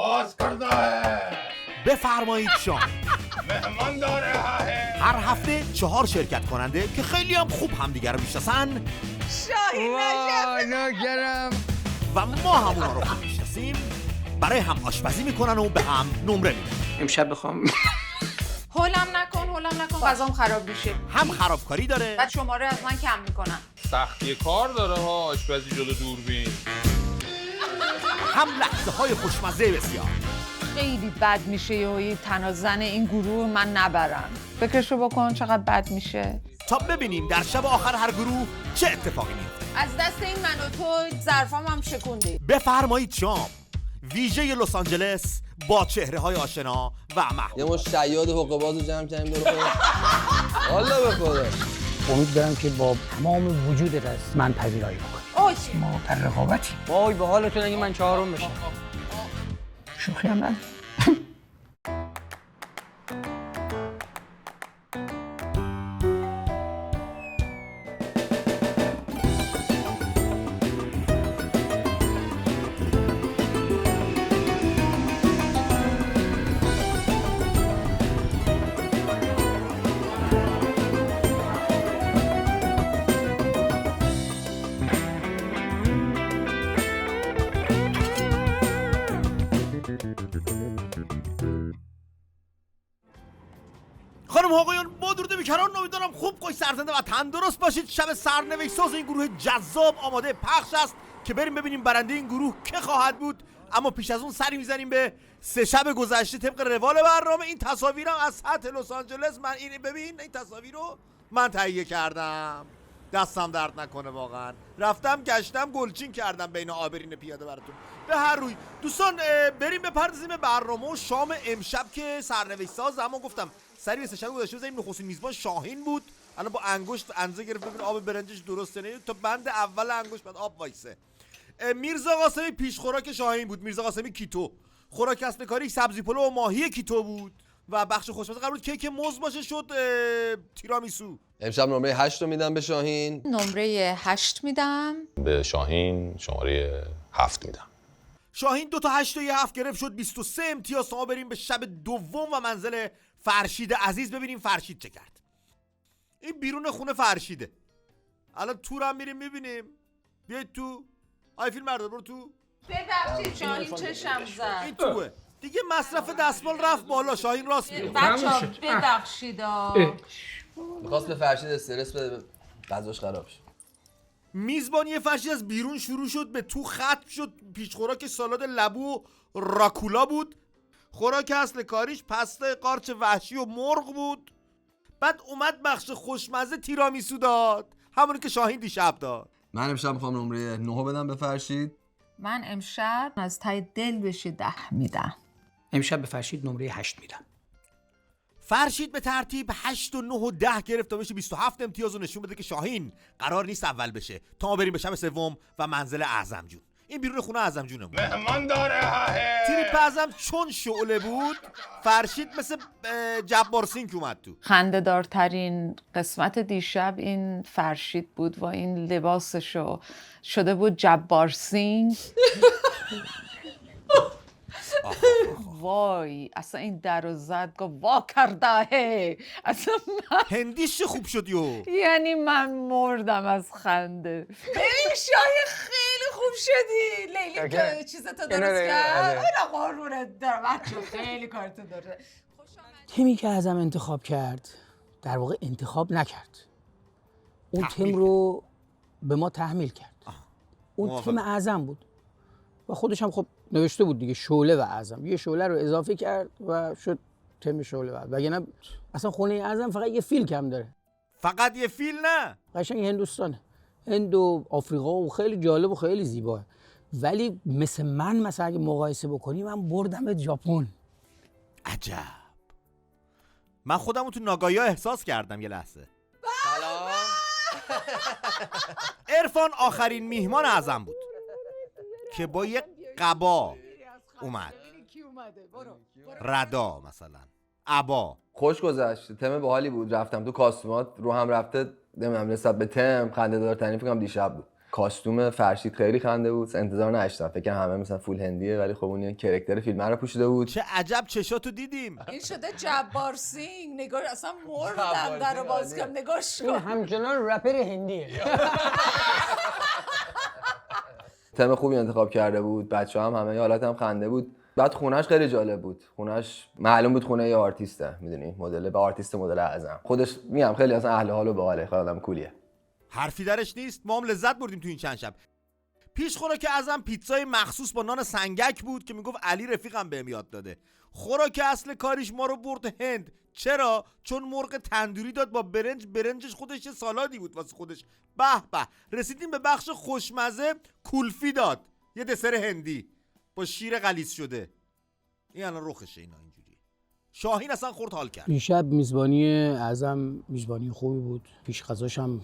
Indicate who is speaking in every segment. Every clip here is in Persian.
Speaker 1: باز کرده ہے.
Speaker 2: بفرمایید شاهین.
Speaker 1: مهمان داره ہے.
Speaker 2: هر هفته 4 شرکت کننده که خیلی هم خوب همدیگر رو میشناسن
Speaker 3: شاهین
Speaker 4: نوکرم
Speaker 2: و ما همونا رو خوب میشناسیم برای هم آشپزی میکنن و به هم نمره میدن.
Speaker 4: امشب بخوام
Speaker 3: هولم نکن غذام خراب میشه.
Speaker 2: هم خرابکاری داره
Speaker 3: بعد شماره از من کم میکنن.
Speaker 1: سختی کار داره ها آشپزی جلو دوربین.
Speaker 2: هم لحظه های خوشمزه بسیار.
Speaker 3: خیلی بد میشه یه تنازن این گروه من نبرم. فکرشو بکن چقدر بد میشه.
Speaker 2: تا ببینیم در شب آخر هر گروه چه اتفاقی میفته.
Speaker 3: از دست این من و تو ظرفام هم شکوندی.
Speaker 2: بفرمایید شام. ویژه لس آنجلس با چهره های آشنا و محبوب.
Speaker 5: یه مش شیاد حقه بازو جمع کردیم دور خودم. والا به خدا
Speaker 6: امید دارم که با تمام وجودت از من پذیرایی بکنی.
Speaker 3: اوکی.
Speaker 6: ما در رقابتی.
Speaker 4: وای به حالتون اگه من چهارم بشم.
Speaker 6: شوخی هم نه.
Speaker 2: خانم آقایان با درود بیکران امیدوارم خوب خوش سرزنده و تندرست باشید. شب سرنوشت ساز این گروه جذاب آماده پخش است که بریم ببینیم برنده این گروه که خواهد بود. اما پیش از اون سری میزنیم به 3 شب گذشته طبق روال برنامه. این تصاویرم از سطح لس آنجلس، من این ببین این تصاویر رو من تهیه کردم، دستم درد نکنه واقعا. رفتم گشتم گلچین کردم بین آبرین پیاده براتون. به هر روی دوستان بریم بپردازیم به برنامه و شام امشب که سرنوشت ساز. اما گفتم سری به 3 شب گذشته بزنیم. نخستین میزبان شاهین بود. الان با انگشت اندازه گرفت ببین آب برنجش درسته نه تا بند اول انگشت بعد آب وایسه. میرزا قاسمی پیش خوراک شاهین بود. میرزا قاسمی کیتو. خوراک اصل کاری سبزی پلو و ماهی کیتو بود و بخش خوشمزه قرار بود کیک موز باشه شد تیرامیسو.
Speaker 5: امشب نمره 8 رو میدم به شاهین.
Speaker 3: نمره 8 میدم.
Speaker 7: به شاهین شماره 7 میدم.
Speaker 2: شاهین 2 تا 8 و 7 گرفت شد 23 امتیاز. ما بریم به شب دوم و منزل فرشید عزیز ببینیم فرشید چه کرد. این بیرون خونه فرشیده. الان تورم میریم میبینیم. بیاید تو. آی فیلم بردار برو تو.
Speaker 3: ببخشید شاهین چشم زد.
Speaker 2: این توه. دیگه مصرف دستمال رفت بالا. شاهین راست میگه.
Speaker 3: بچه‌ها ببخشید
Speaker 5: میخواست به فرشید استرس بده غذاش خراب شد.
Speaker 2: میزبانی فرشید از بیرون شروع شد به تو ختم شد. پیش خوراک سالاد لبو و راکولا بود. خوراک اصل کاریش پستا قارچ وحشی و مرغ بود. بعد اومد بخش خوشمزه تیرامیسو داد، همونی که شاهین دیشب داد.
Speaker 5: من امشب میخوام نمره 9 بدم به فرشید.
Speaker 3: من امشب از ته دل بشه 10 میدم.
Speaker 6: امشب به فرشید نمره 8 میدم.
Speaker 2: فرشید به ترتیب 8 و 9 و 10 گرفت تا بشه 27 امتیاز و نشون بده که شاهین قرار نیست اول بشه تا ما بریم به شب سوم و منزل اعظم جون. این بیرون خونه اعظم جونمون.
Speaker 1: مهمان داره ہے.
Speaker 2: تریپ اعظم چون شعله بود فرشید مثل جبار سینگ اومد تو.
Speaker 3: خنده دارترین قسمت دیشب این فرشید بود و این لباسشو شده بود جبار سینگ. وای اصلا این در و زد گفت وا کرده اصلا
Speaker 2: هندیش خوب شد
Speaker 3: یعنی من مردم از خنده. ببین شاهین خیلی خوب شدی. لیلی که چیزتو درست کرد. اینا قارونت دارم بچه خیلی کارتو داره.
Speaker 6: تیمی که ازم انتخاب کرد در واقع انتخاب نکرد، اون تیم رو به ما تحمیل کرد. اون تیم اعظم بود و خودش هم خب نوشته بود دیگه شعله و اعظم. یه شعله رو اضافه کرد و شد تیم شعله و وگرنه اصلا خونه اعظم فقط یه فیل کم داره.
Speaker 2: فقط یه فیل نه،
Speaker 6: قشنگ هندوستانه، هند و آفریقا و خیلی جالب و خیلی زیباه. ولی مثلا اگه مقایسه بکنی من بردم ژاپن.
Speaker 2: عجب. من خودمو تو ناگایا احساس کردم یه لحظه.
Speaker 5: سلام.
Speaker 2: عرفان آخرین میهمان اعظم بود که با یه قبا اومد. ردا مثلا عبا.
Speaker 5: خوش گذشت. تم باحالی بود. رفتم تو کاستومات رو هم رفته نمیدونم نسبت به تم خنده دارترین فکر کنم دیشب بود. کاستوم فرشید خیلی خنده بود، انتظار نداشتم، فکر همه مثلا فول هندیه ولی خب اون کرکتر فیلم رو پوشیده بود.
Speaker 2: چه عجب چشاتو دیدیم.
Speaker 3: این شده جبار سینگ، نگاه اصلا مردم در رو باز کردم، نگاهش
Speaker 6: این
Speaker 3: کن.
Speaker 6: همچنان رپر هندیه.
Speaker 5: تم خوبی انتخاب کرده بود، بچه‌ها هم همه حالت هم خنده بود. بعد خونش خیلی جالب بود، خونش معلوم بود خونه یه آرتیسته، میدونی مدل به آرتیست مدل اعظم خودش، میگم خیلی اصلا اهل حال و باحاله، خیلی آدم کولیه.
Speaker 2: حرفی درش نیست. ما هم لذت بردیم تو این چند شب. پیش خوراک اعظم پیتزای مخصوص با نان سنگک بود که میگفت علی رفیقم بهم یاد داده. خوراک اصل کاریش ما رو برد هند. چرا؟ چون مرغ تندوری داد با برنج، برنجش خودش یه سالادی بود واسه خودش. به به. رسیدیم به بخش خوشمزه، کولفی داد، یه دسر هندی با شیر غلیظ شده. این الان رخشه اینا اینجوری. شاهین اصلا خورد حال کرد.
Speaker 6: دیشب میزبانی اعظم میزبانی خوبی بود، پیش غذاش هم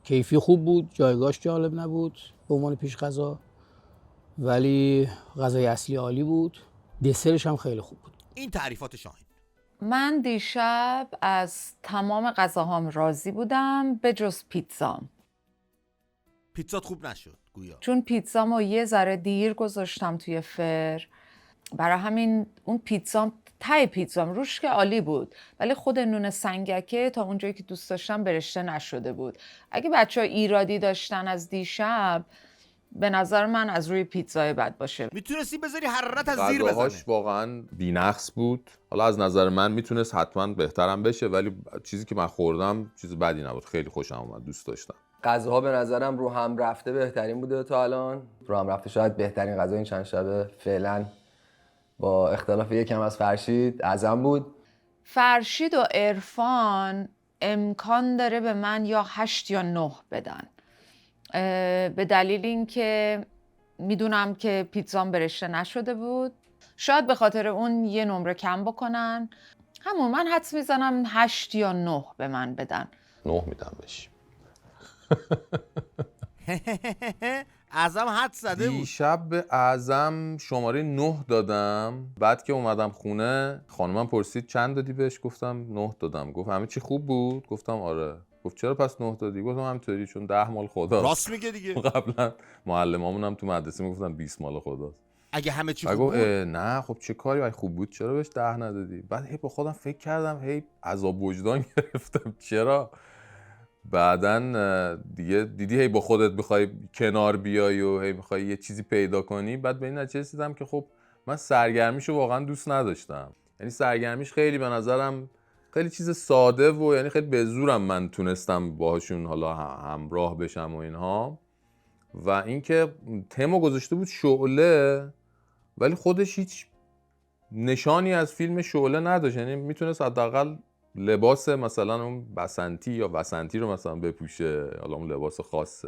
Speaker 6: کیفی خوب بود، جایگاهش جالب نبود به عنوان پیش غذا، ولی غذای اصلی عالی بود، دسرش هم خیلی خوب بود.
Speaker 2: این تعریفات شاهین.
Speaker 3: من دیشب از تمام غذاهام راضی بودم به جز پیتزام،
Speaker 2: پیتزات خوب نشد گویا.
Speaker 3: چون پیتزامو یه ذره دیر گذاشتم توی فر، برای همین اون پیتزام، ته پیتزام روش که عالی بود، ولی خود نون سنگکه تا اونجایی که دوست داشتم برشته نشده بود. اگه بچه‌ها ایرادی داشتن از دیشب، به نظر من از روی پیتزای بد باشه.
Speaker 2: میتونستی بذاری حرارت از زیر
Speaker 7: غذاهاش
Speaker 2: بزنه.
Speaker 7: واقعا بی‌نقص بود. حالا از نظر من میتونست حتما بهترم بشه، ولی چیزی که من خوردم چیز بدی نبود، خیلی خوشم اومد، دوست داشتم.
Speaker 5: غذاها به نظرم رو هم رفته بهترین بوده تا الان، رو هم رفته شاید بهترین غذا این چند شبه فعلا، با اختلاف یکم از فرشید اعظم بود.
Speaker 3: فرشید و عرفان امکان داره به من یا 8 یا 9 بدن، به دلیل اینکه میدونم که پیتزام برشته نشده بود. شاید به خاطر اون یه نمره کم بکنن. همون من حدس میزنم 8 یا 9 به من بدن.
Speaker 7: 9 میدم بهش.
Speaker 2: اعظم حد زده بود.
Speaker 7: دیشب به اعظم شماره 9 دادم. بعد که اومدم خونه خانمم پرسید چند دادی بهش، گفتم 9 دادم. گفت همه چی خوب بود؟ گفتم آره. گفت چرا پس 9 دادی؟ گفتم همینطوری چون 10 مال خداست.
Speaker 2: راست میگه دیگه.
Speaker 7: قبلا معلمامون هم تو مدرسه میگفتن 20 مال خداست.
Speaker 2: اگه همه چی
Speaker 7: بعد
Speaker 2: خوب
Speaker 7: گفت
Speaker 2: بود.
Speaker 7: نه خب چه کاری وای خوب بود چرا بهش 10 ندادی؟ بعد هی با خودم فکر کردم، هی عذاب وجدان گرفتم چرا. بعدن دیگه دیدی هی با خودت بخوای کنار بیای و هی بخوای یه چیزی پیدا کنی. بعد به این نتیجه رسیدم که خب من سرگرمیشو واقعا دوست نداشتم. یعنی سرگرمیش خیلی به نظرم خیلی چیز ساده و یعنی خیلی به زورم من تونستم باهاشون حالا همراه بشم و اینها. و اینکه تمو گذاشته بود شعله، ولی خودش هیچ نشانی از فیلم شعله نداشت. یعنی میتونست حداقل لباس مثلا اون بسنتی یا وسنتی رو مثلا بپوشه، حالا اون لباس خاص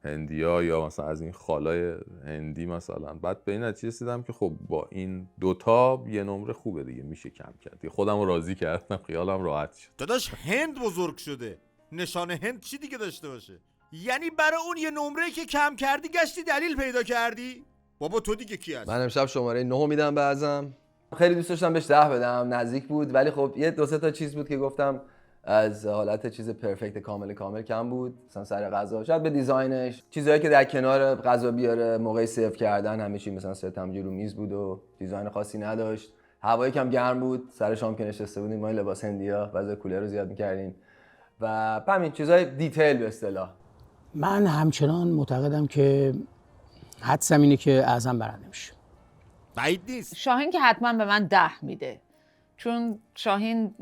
Speaker 7: هندیا یا مثلا از این خالای هندی مثلا. بعد به این نتیجه رسیدم که خب با این دوتا یه نمره خوبه دیگه، میشه کم کرد. خودم رو راضی کردم، خیالم راحت شد.
Speaker 2: داداش هند بزرگ شده، نشان هند چی دیگه داشته باشه؟ یعنی برای اون یه نمره که کم کردی گشتی دلیل پیدا کردی؟ بابا تو دیگه کی هست؟
Speaker 5: من امشب شماره 9 میدم به اعظم. خیلی دوست داشتم بهش 10 بدم، نزدیک بود، ولی خب یه دو سه تا چیز بود که گفتم از حالت چیز پرفکت کامل کم بود. مثلا سر غذا، شاید به دیزاینش، چیزایی که در کنار غذا بیاره موقع سرو کردن همه چی مثلا ست همجوری رو میز بود و دیزاین خاصی نداشت. هوای کم گرم بود، سر شام که نشسته بودیم ما لباس هندیا واسه کولر رو زیاد می‌کردیم و همین چیزای دیتیل به اصطلاح.
Speaker 6: من همچنان معتقدم که حدسم اینه که اعظم برنده میشه.
Speaker 2: بعید نیست.
Speaker 3: شاهین که حتما به من 10 میده، چون شاهین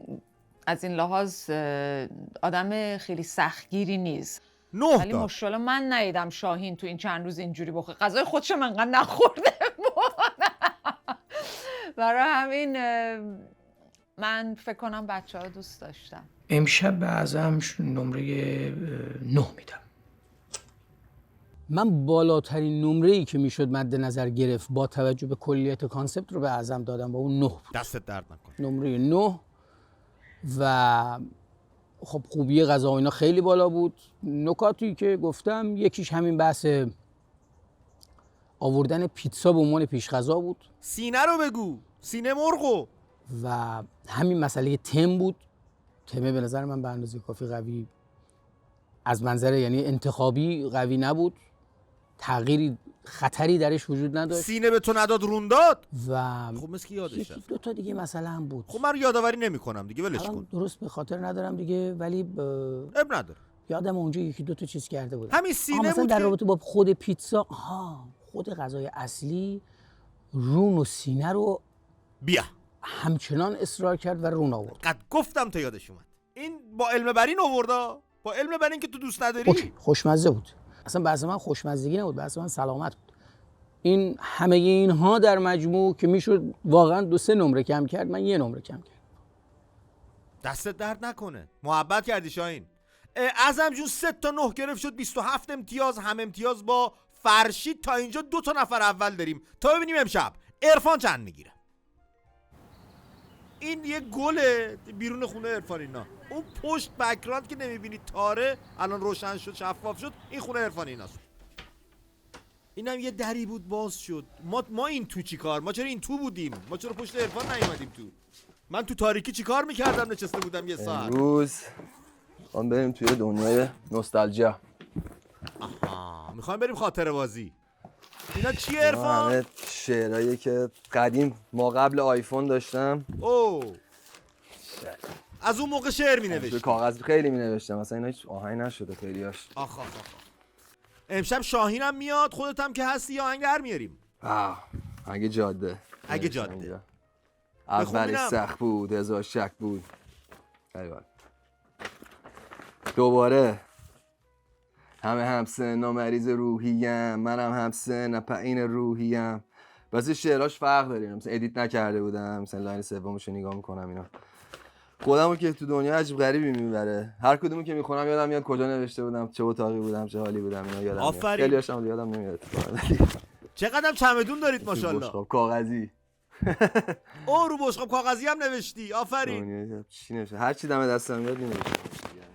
Speaker 3: از این لحاظ آدم خیلی سختگیری نیست.
Speaker 2: 9
Speaker 3: ولی
Speaker 2: داد.
Speaker 3: مشکل من ندیدم شاهین تو این چند روز اینجوری بخوره. غذای خودش من انقدر نخورده برای همین من فکر کنم بچه‌ها دوست داشتم.
Speaker 6: امشب به اعظم نمره 9 میدم. من بالاترین نمره‌ای که میشد مد نظر گرفت با توجه به کلیت کانسپت رو به اعظم دادم و اون 9 بود.
Speaker 2: دستت درد نکنه.
Speaker 6: نمره 9 و خب خوبی غذا و اینا خیلی بالا بود. نکاتی که گفتم یکیش همین بحث آوردن پیتزا به عنوان پیش غذا بود.
Speaker 2: سینه رو بگو، سینه مرغو.
Speaker 6: و همین مسئله تم بود. تمه به نظر من به اندازه کافی قوی از منظر یعنی انتخابی قوی نبود، تغییری خطری درش وجود نداشت
Speaker 2: سینه به تو نداد رون داد.
Speaker 6: و
Speaker 2: خب مثل که یادش
Speaker 6: یکی
Speaker 2: رفت.
Speaker 6: دو تا دیگه مثلا هم بود.
Speaker 2: خب من یادآوری نمی‌کنم دیگه، ولش
Speaker 6: الان
Speaker 2: کن.
Speaker 6: درست به خاطر ندارم دیگه، ولی
Speaker 2: اب نداره.
Speaker 6: یادم اونجا یکی دو تا چیز کرده بودم.
Speaker 2: همین سینه
Speaker 6: مثلا
Speaker 2: بود
Speaker 6: در
Speaker 2: که-
Speaker 6: رابطه با خود پیتزا، خود غذای اصلی رون و سینه رو
Speaker 2: بیا
Speaker 6: همچنان اصرار کرد و رون آورد.
Speaker 2: قد گفتم تا یادش اومد. این با علم بر این آوردا، با علم بر این که تو دوست نداری.
Speaker 6: اوکی، خوشمزه بود. اصلا بحث من خوشمزگی نبود، بحث من سلامت بود. این همه اینها در مجموع که میشد واقعا 2-3 نمره کم کرد، من 1 نمره کم کردم.
Speaker 2: دستت درد نکنه، محبت کردی شاهین. اعظم جون 3 تا 9 گرفت، شد 27 امتیاز، هم امتیاز با فرشید. تا اینجا 2 تا نفر اول داریم. تا ببینیم امشب عرفان چند میگیره. این یه گله بیرون خونه عرفان. اینا اون پشت بک‌گراند که نمیبینی تاره، الان روشن شد، شفاف شد، این خونه عرفان ایناست. اینم یه دری بود باز شد. ما این تو چی کار؟ ما چرا این تو بودیم؟ ما چرا پشت عرفان نیومدیم تو؟ من تو تاریکی چی کار میکردم نشسته بودم یه ساعت؟
Speaker 5: امروز ما بریم توی دنیای نوستالژیا.
Speaker 2: میخوایم بریم خاطره بازی. اینا چیه
Speaker 5: اینا
Speaker 2: عرفان؟
Speaker 5: همه شعرهایی که قدیم ما قبل آیفون داشتم،
Speaker 2: او از اون موقع شعر
Speaker 5: روی
Speaker 2: مینوشت.
Speaker 5: کاغذ خیلی مینوشتم، مثلا اینا هیچ آهنگ نشده خیلیاش.
Speaker 2: آخ. امشب شاهینم میاد، خودت هم که هستی یا آهنگ در میاریم.
Speaker 5: اگه جاده
Speaker 2: اگه جاده.
Speaker 5: اینجا.
Speaker 2: بخون
Speaker 5: اولش
Speaker 2: ببینم.
Speaker 5: سخت بود، هزار شک بود. ایوان. دوباره همه همسن مریض روحیم، منم همسن پایین روحیم. واسه شعراش فرق داره، مثلا ادیت نکرده بودم، مثلا لاین سومشو نگاه میکنم اینا خودمو که تو دنیا عجیب غریبی میبره. هر کدومو که میخونم یادم میاد کجا نوشته بودم، چه اتاقی بودم، چه حالی بودم، اینا یادم میاد.
Speaker 2: آفرین.
Speaker 5: خیلی هاشم یادم نمیاد.
Speaker 2: چقدرم چمدون دارید ماشاءالله.
Speaker 5: بشقاب کاغذی.
Speaker 2: او رو بشقاب کاغذی هم نوشتی. آفرین.
Speaker 5: دنیا چی نوشته؟ هر چی دم دستم میاد می‌نویسم.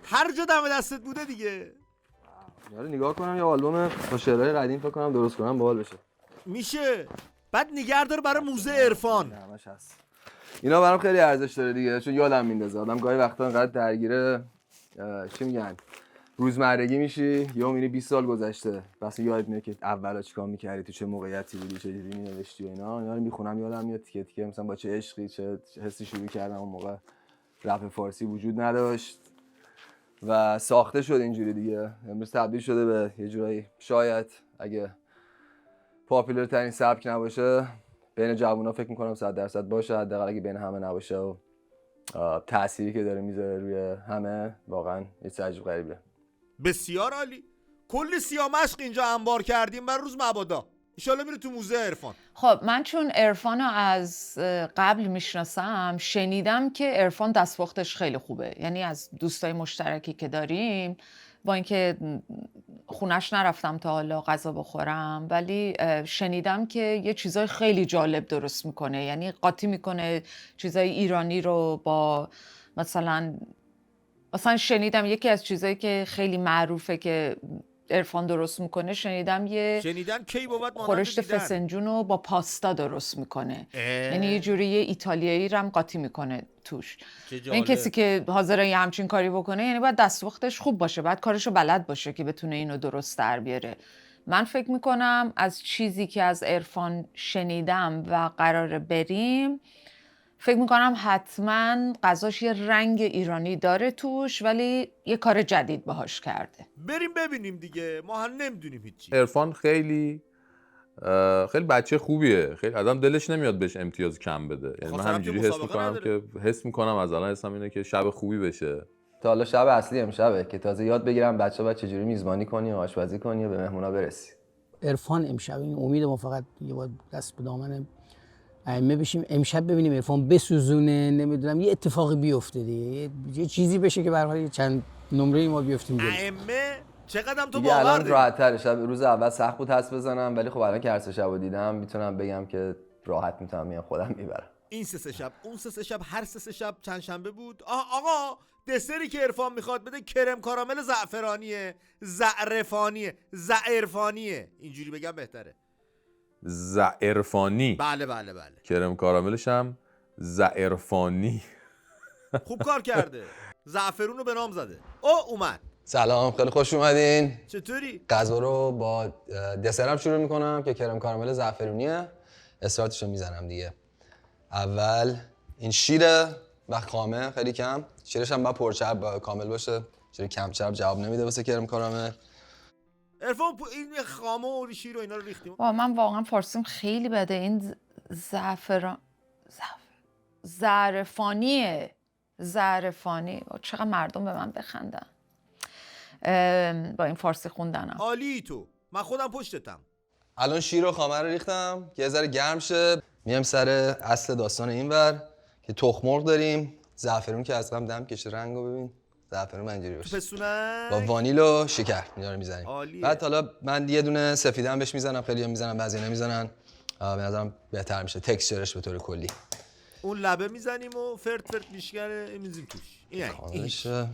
Speaker 2: هر جا دم دستت بوده دیگه.
Speaker 5: یارو نگاه کنم یا آلبوم با شعرهای قدیم فکر کنم درست کنم باحال بشه.
Speaker 2: میشه. بعد نگه داره برای موزه عرفان.
Speaker 5: همش هست. اینا برام خیلی ارزش داره دیگه، چون یادم میندازه. آدم گاهی وقتا انقدر درگیر چی میگن روزمرگی میشی، یا میری 20 سال گذشته، بس یادت میاد که اولا چیکار میکردی، تو چه موقعیتی بودی، چه جوری مینوشتی و اینا رو میخونم یادم میاد تیکه تیکه، مثلا با چه عشقی، چه حسی شروع کردم. اون موقع رپ فارسی وجود نداشت و ساخته شد اینجوری دیگه. امروز تبدیل شده به یه جورایی، شاید اگه پاپولار ترین سبک نباشه بین جوونا، فکر میکنم 100% باشه، حداقل اگه بین همه نباشه و تأثیری که داره میذاره روی همه واقعا یه چیز عجیب غریبه.
Speaker 2: بسیار عالی. کلی سیاه مشق اینجا انبار کردیم برای روز مبادا. ان میره تو موزه عرفان.
Speaker 3: خب من چون عرفان رو از قبل میشناسم، شنیدم که عرفان دستپختش خیلی خوبه. یعنی از دوستای مشترکی که داریم، با اینکه خونش نرفتم تا حالا غذا بخورم، ولی شنیدم که یه چیزای خیلی جالب درست میکنه. یعنی قاطی میکنه چیزای ایرانی رو با مثلا شنیدم یکی از چیزایی که خیلی معروفه که عرفان درست میکنه، شنیدم
Speaker 2: شنیدن کی بود مانند
Speaker 3: خورشت
Speaker 2: دیدن.
Speaker 3: فسنجون رو با پاستا درست میکنه. یعنی یه جوری ایتالیایی رو هم قاطی میکنه توش. این کسی که حاضره یه همچین کاری بکنه یعنی باید دستپختش خوب باشه، باید کارشو بلد باشه که بتونه اینو درست در بیاره. من فکر میکنم از چیزی که از عرفان شنیدم و قراره بریم، فکر میکنم حتما غذاش یه رنگ ایرانی داره توش، ولی یه کار جدید باهاش کرده.
Speaker 2: بریم ببینیم دیگه، ما هم نمیدونیم هیچی.
Speaker 7: عرفان خیلی بچه خوبیه، خیلی آدم دلش نمیاد بهش امتیاز کم بده. یعنی من
Speaker 2: خاطرم
Speaker 7: همینجوری
Speaker 2: که
Speaker 7: حس
Speaker 2: مسابقه
Speaker 7: میکنم
Speaker 2: نداره.
Speaker 7: که حس میکنم از الان حسم اینه که شب خوبی بشه.
Speaker 5: تا حالا شب اصلی امشبه که تازه یاد بگیرم بچه‌ها باید چجوری میزبانی کنی و آشپزی کنی و به مهمونا برسی.
Speaker 6: عرفان امشب، این امید ما فقط یه بار دست به دامن ائمه بشیم امشب ببینیم عرفان بسوزونه، نمیدونم یه اتفاقی بیفته دیگه، یه چیزی بشه که به هر حال چند نمره ما بیفتیم جلو.
Speaker 2: ائمه چقدرم تو
Speaker 5: دیگه
Speaker 2: باور
Speaker 5: الان
Speaker 2: داری؟
Speaker 5: راحت‌تره. شب روز اول سخت بود حس بزنم، ولی خب الان که هر سه شبو دیدم میتونم بگم که راحت میتونم میام خودم میبرم.
Speaker 2: این سه شب، اون سه شب، هر سه شب چند شنبه بود. آقا دسری که عرفان میخواد بده کرم کارامل زعفرانیه، زعفرانیه، اینجوری بگم بهتره.
Speaker 7: زعفرانی.
Speaker 2: بله.
Speaker 7: کرم کاراملش هم زعفرانی.
Speaker 2: خوب کار کرده. زعفرون رو به نام زده. اومد.
Speaker 5: سلام، خیلی خوش اومدین.
Speaker 2: چطوری؟
Speaker 5: غذا رو با دسرم شروع میکنم که کرم کارامل زعفرونیه. استارتش رو میزنم دیگه. اول این شیره و خامه خیلی کم. شیرش هم باید پرچرب کامل باشه. شیر کم چرب جواب نمیده واسه کرم کارامل.
Speaker 2: عرفان این خامه و شیر و اینا رو ریختیم.
Speaker 3: من واقعا فارسیم خیلی بده. این زعفرانیه. چقدر مردم به من بخندن با این فارسی خوندنم.
Speaker 2: عالی تو. من خودم پشتتم.
Speaker 5: الان شیر و خامه رو ریختم که یه ذره گرم شه. میام سر اصل داستان اینور که تخم مرغ داریم. زعفرون که از قبل دم کشیده، رنگو ببین. زعفرون اینجوری باشه.
Speaker 2: پسونک
Speaker 5: با وانیل و شکر اینا رو میزنیم.
Speaker 2: عالیه.
Speaker 5: بعد حالا من یه دونه سفیدم بهش میزنم، خیلی‌ها میزنن، بعضی نمیزنن. به نظرم بهتر میشه تکسچرش به طور کلی.
Speaker 2: اون لبه میزنیم و فرت میشکنه میزیم توش. این
Speaker 5: کاملشه.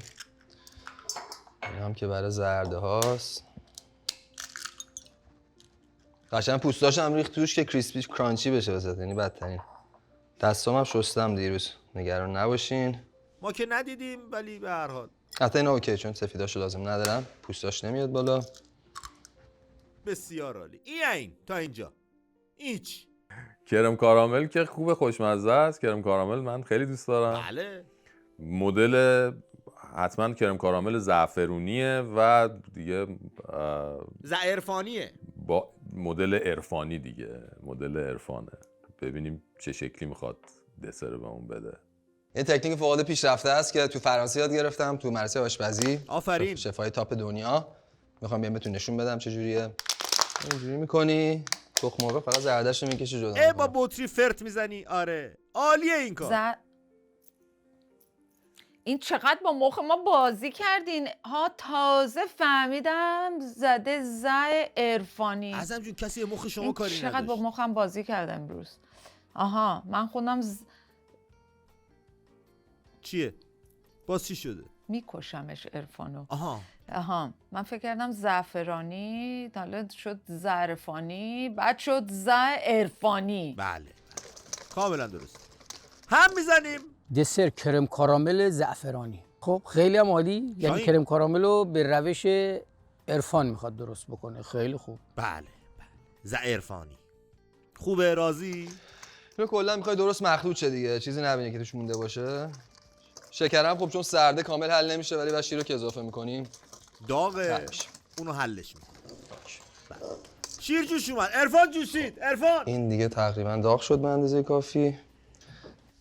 Speaker 5: این هم که برای زرده هاست. قشنگ پوستاش هم ریخت توش که کریسپی کرانچی بشه واسه، یعنی بدترین. دستام هم شستم دیروز، نگران نباشین.
Speaker 2: ما که ندیدیم ولی به هر حال
Speaker 5: حتی اینا اوکی چون سفیداشو لازم ندارم، پوستاش نمیاد بالا.
Speaker 2: بسیار عالی. این تا اینجا هیچ.
Speaker 7: کرم کارامل که خوب، خوشمزه است. کرم کارامل من خیلی دوست دارم.
Speaker 2: بله.
Speaker 7: مدل حتما کرم کارامل زعفرونیه و دیگه
Speaker 2: زعفرانیه.
Speaker 7: با مدل عرفانی دیگه، مدل عرفانه. ببینیم چه شکلی میخواد دسر بهمون بده.
Speaker 5: این تکنیک فوق‌العاده پیشرفته است که تو فرانسه یاد گرفتم، تو مدرسه آشپزی.
Speaker 2: آفرین.
Speaker 5: شفای تاپ دنیا. میخوام بهتون نشون بدم چه جوریه. اینجوری می‌کنی، تخم مرغ فقط زردش رو می‌کشی جدا.
Speaker 2: با بطری فرت میزنی. آره عالیه این کار.
Speaker 3: این چقدر با مخ ما بازی کردین ها. تازه فهمیدم زده عرفانی.
Speaker 2: ازم جون کسی مخ شما کاری نداشت.
Speaker 3: چقدر با مخم بازی کردم امروز. آها من خودم
Speaker 2: چیه؟ باز چی شده؟
Speaker 3: میکشمش عرفانو.
Speaker 2: آها
Speaker 3: من فکر کردم زعفرانی، حالا شد زعفرانی، بعد شد عرفانی.
Speaker 2: بله کاملا درست. هم میزنیم
Speaker 6: دسر کرم کارامل زعفرانی. خب خیلی هم عالی. یعنی کرم کارامل رو به روش عرفان میخواد درست بکنه. خیلی خوب.
Speaker 2: بله زعفرانی. خوبه؟ راضی؟
Speaker 5: اینو کلا میخوای درست مخلوط شه دیگه، چیزی نبینه که توش مونده باشه. شکرم خب چون سرده کامل حل نمیشه، ولی بعد شیر رو که اضافه میکنیم
Speaker 2: داغه، اونو حلش میکنیم. شیر جوش اومد. عرفان جوشید. عرفان
Speaker 5: این دیگه تقریبا داغ شد به اندازه کافی.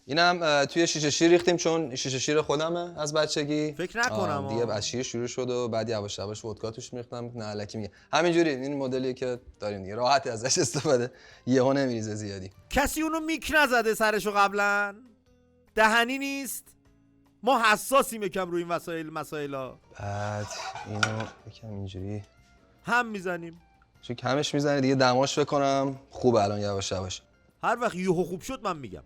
Speaker 5: اینم توی شیشه شیر ریختیم چون شیشه شیر خودمه از بچگی.
Speaker 2: فکر نکنم
Speaker 5: دیگه از شیر شروع شد و بعد یواش یواش ودکا توش می‌ریختم. نه الکی میگه همینجوری. این مدلی که داریم دیگه، راحت ازش استفاده، یهو نمیریزه زیادی.
Speaker 2: کسی اونو میک نزده سرشو قبلا؟ دهنی نیست؟ ما حساسیم یکم روی این مسائلا.
Speaker 5: بعد اینو یکم اینجوری
Speaker 2: هم میزنیم.
Speaker 5: چون کمش میزنه دیگه، دماش بکنم خوبه الان یواش یواش.
Speaker 2: هر وقت یهو خوب شد من میگم.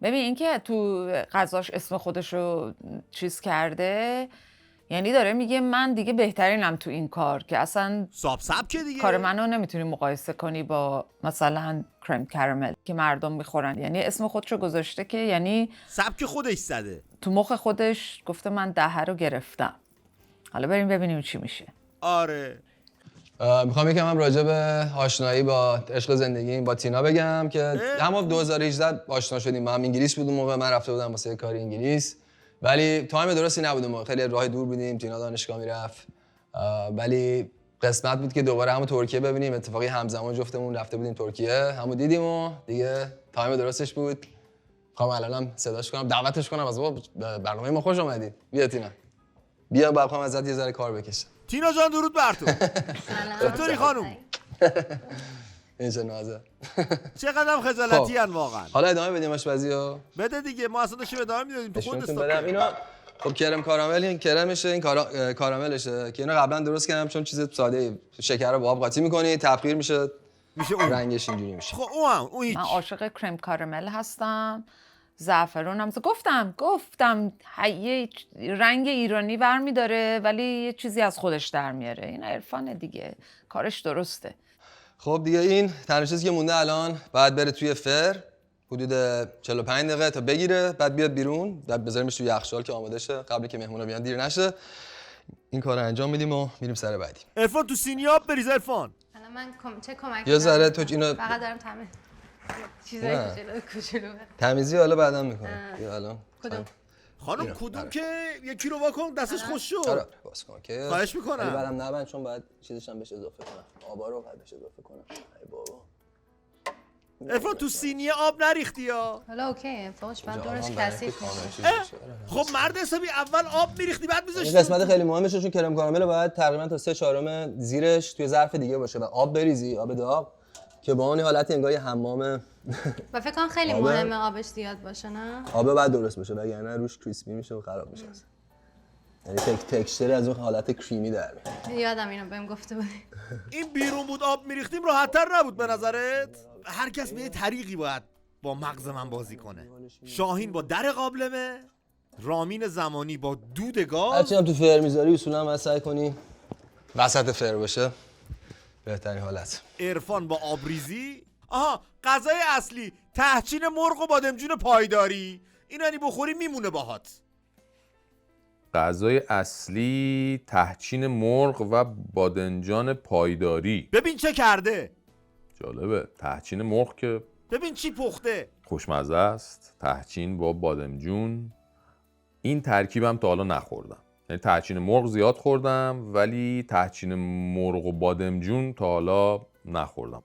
Speaker 3: ببین این که تو غذاش اسم خودش رو چیز کرده، یعنی داره میگه من دیگه بهترینم تو این کار، که اصلا
Speaker 2: سبک دیگه.
Speaker 3: کار منو نمیتونی مقایسه کنی با مثلا کرم کارامل که مردم میخورن. یعنی اسم خودشو گذاشته که یعنی
Speaker 2: سبک خودش زده.
Speaker 3: تو مخ خودش گفته من 10 رو گرفتم. حالا بریم ببینیم چی میشه.
Speaker 2: آره.
Speaker 5: میخوام یکم هم راجع به آشنایی با عشق زندگیم با تینا بگم که همون 2018 آشنا شدیم. ما هم انگلیس بود اون موقع، من رفته بودم واسه کار انگلیس، ولی تایم درستی نبود اون موقع، خیلی راه دور بودیم، تینا دانشگاه میرفت، ولی قسمت بود که دوباره همو ترکیه ببینیم. اتفاقی همزمان جفتمون رفته بودیم ترکیه، همو دیدیم و دیگه تایم درستش بود. میخوام الانم صداش کنم، دعوتش کنم از برنامه ما خوش اومدید. بیا تینا، بیا بخوام ازت یه ذره کار بکشم.
Speaker 2: تینا جان درود بر تو. چطوری خانم؟
Speaker 5: این چه نازه.
Speaker 2: چقدرم خجالتی ان واقعا.
Speaker 5: حالا ادامه بدیم آشپزیو؟
Speaker 2: بده دیگه، ما اصلا داشتیم ادامه میدادیم تو خودت
Speaker 5: بدم. اینا خب کرم کارامل، این کرمشه، این کاراملشه که اینو قبلا درست کردم چون چیز ساده، شکر رو با آب قاطی می‌کنی، تبخیر میشه اون رنگش اینجوری میشه.
Speaker 2: خب اون هیچ.
Speaker 3: من عاشق کرم کارامل هستم. زعفرونم گفتم یه رنگ ایرانی برمی‌داره ولی یه چیزی از خودش در میاره. این عرفان دیگه، کارش درسته.
Speaker 5: خب دیگه این تنها چیزی که مونده الان بعد بره توی فر حدود 45 دقیقه تا بگیره، بعد بیاد بیرون، بعد بذاریمش توی یخچال که آماده شه قبل که مهمونا بیان دیر نشه. این کار رو انجام میدیم و میریم سر بعدی.
Speaker 2: عرفان تو سینی آب بریز عرفان.
Speaker 8: الان من چه کمکی
Speaker 5: یه ذره تو اینو
Speaker 8: فقط دارم تمرین چیزای
Speaker 5: نه.
Speaker 8: کوچولو
Speaker 5: تمیزی حالا بعدم میکنم. بیا الان.
Speaker 8: کدوم؟
Speaker 2: خانم
Speaker 5: اینو.
Speaker 2: کدوم
Speaker 5: آره.
Speaker 2: که یکی رو واکن دستش خوش
Speaker 5: آره
Speaker 2: شد.
Speaker 5: باز کن که
Speaker 2: خواهش میکنم.
Speaker 5: ولی بعدم نبند چون بعد چیزش هم بهش اضافه کنم. آبا رو بعد بهش اضافه کنم. ای بابا.
Speaker 2: عرفان تو سینی آب نریختی یا؟
Speaker 8: حالا اوکی فوش من
Speaker 5: اینجا
Speaker 8: دورش
Speaker 5: آرام برای
Speaker 8: کثیف
Speaker 5: اینکه
Speaker 8: میشه
Speaker 5: کامل چیز بشه.
Speaker 2: خب مرد حسابی اول آب میریختی بعد
Speaker 5: این
Speaker 2: میذاشتی.
Speaker 5: قسمت خیلی مهمشه چون کرم کارامل باید تقریبا تا 3/4 زیرش توی ظرف دیگه باشه و آب بریزی، آب داغ که با اون حالت انگار یه حمام.
Speaker 8: و فکر کنم خیلی
Speaker 5: آبه.
Speaker 8: مهمه آبش زیاد باشه نه؟
Speaker 5: آب بعد درست بشه وگرنه روش کریسپی میشه و خراب میشه اصلا. یعنی تکسچر از اون حالت کریمی در میاد.
Speaker 8: یادم اینو بهم گفته بودی.
Speaker 2: این بیرون بود آب میریختیم راحت‌تر نبود به نظرت؟ هر کس به یه طریقی باید با مغز من بازی کنه. شاهین با در قابلمه، رامین زمانی با دود گاز.
Speaker 5: هرچی هم تو فر میذاری اصولا باید سعی کنی وسط فر باشه. بهترین حالت.
Speaker 2: عرفان با آبریزی. آها غذای اصلی تهچین مرغ و بادمجون پایداری. اینو یعنی بخوری میمونه باهات.
Speaker 7: غذای اصلی تهچین مرغ و بادنجان پایداری.
Speaker 2: ببین چه کرده.
Speaker 7: جالبه. تهچین مرغ که
Speaker 2: ببین چی پخته.
Speaker 7: خوشمزه است. تهچین با بادمجون. این ترکیبم تا حالا نخوردم. یعنی تهچین مرغ زیاد خوردم ولی تهچین مرغ و بادمجون تا حالا نخوردم.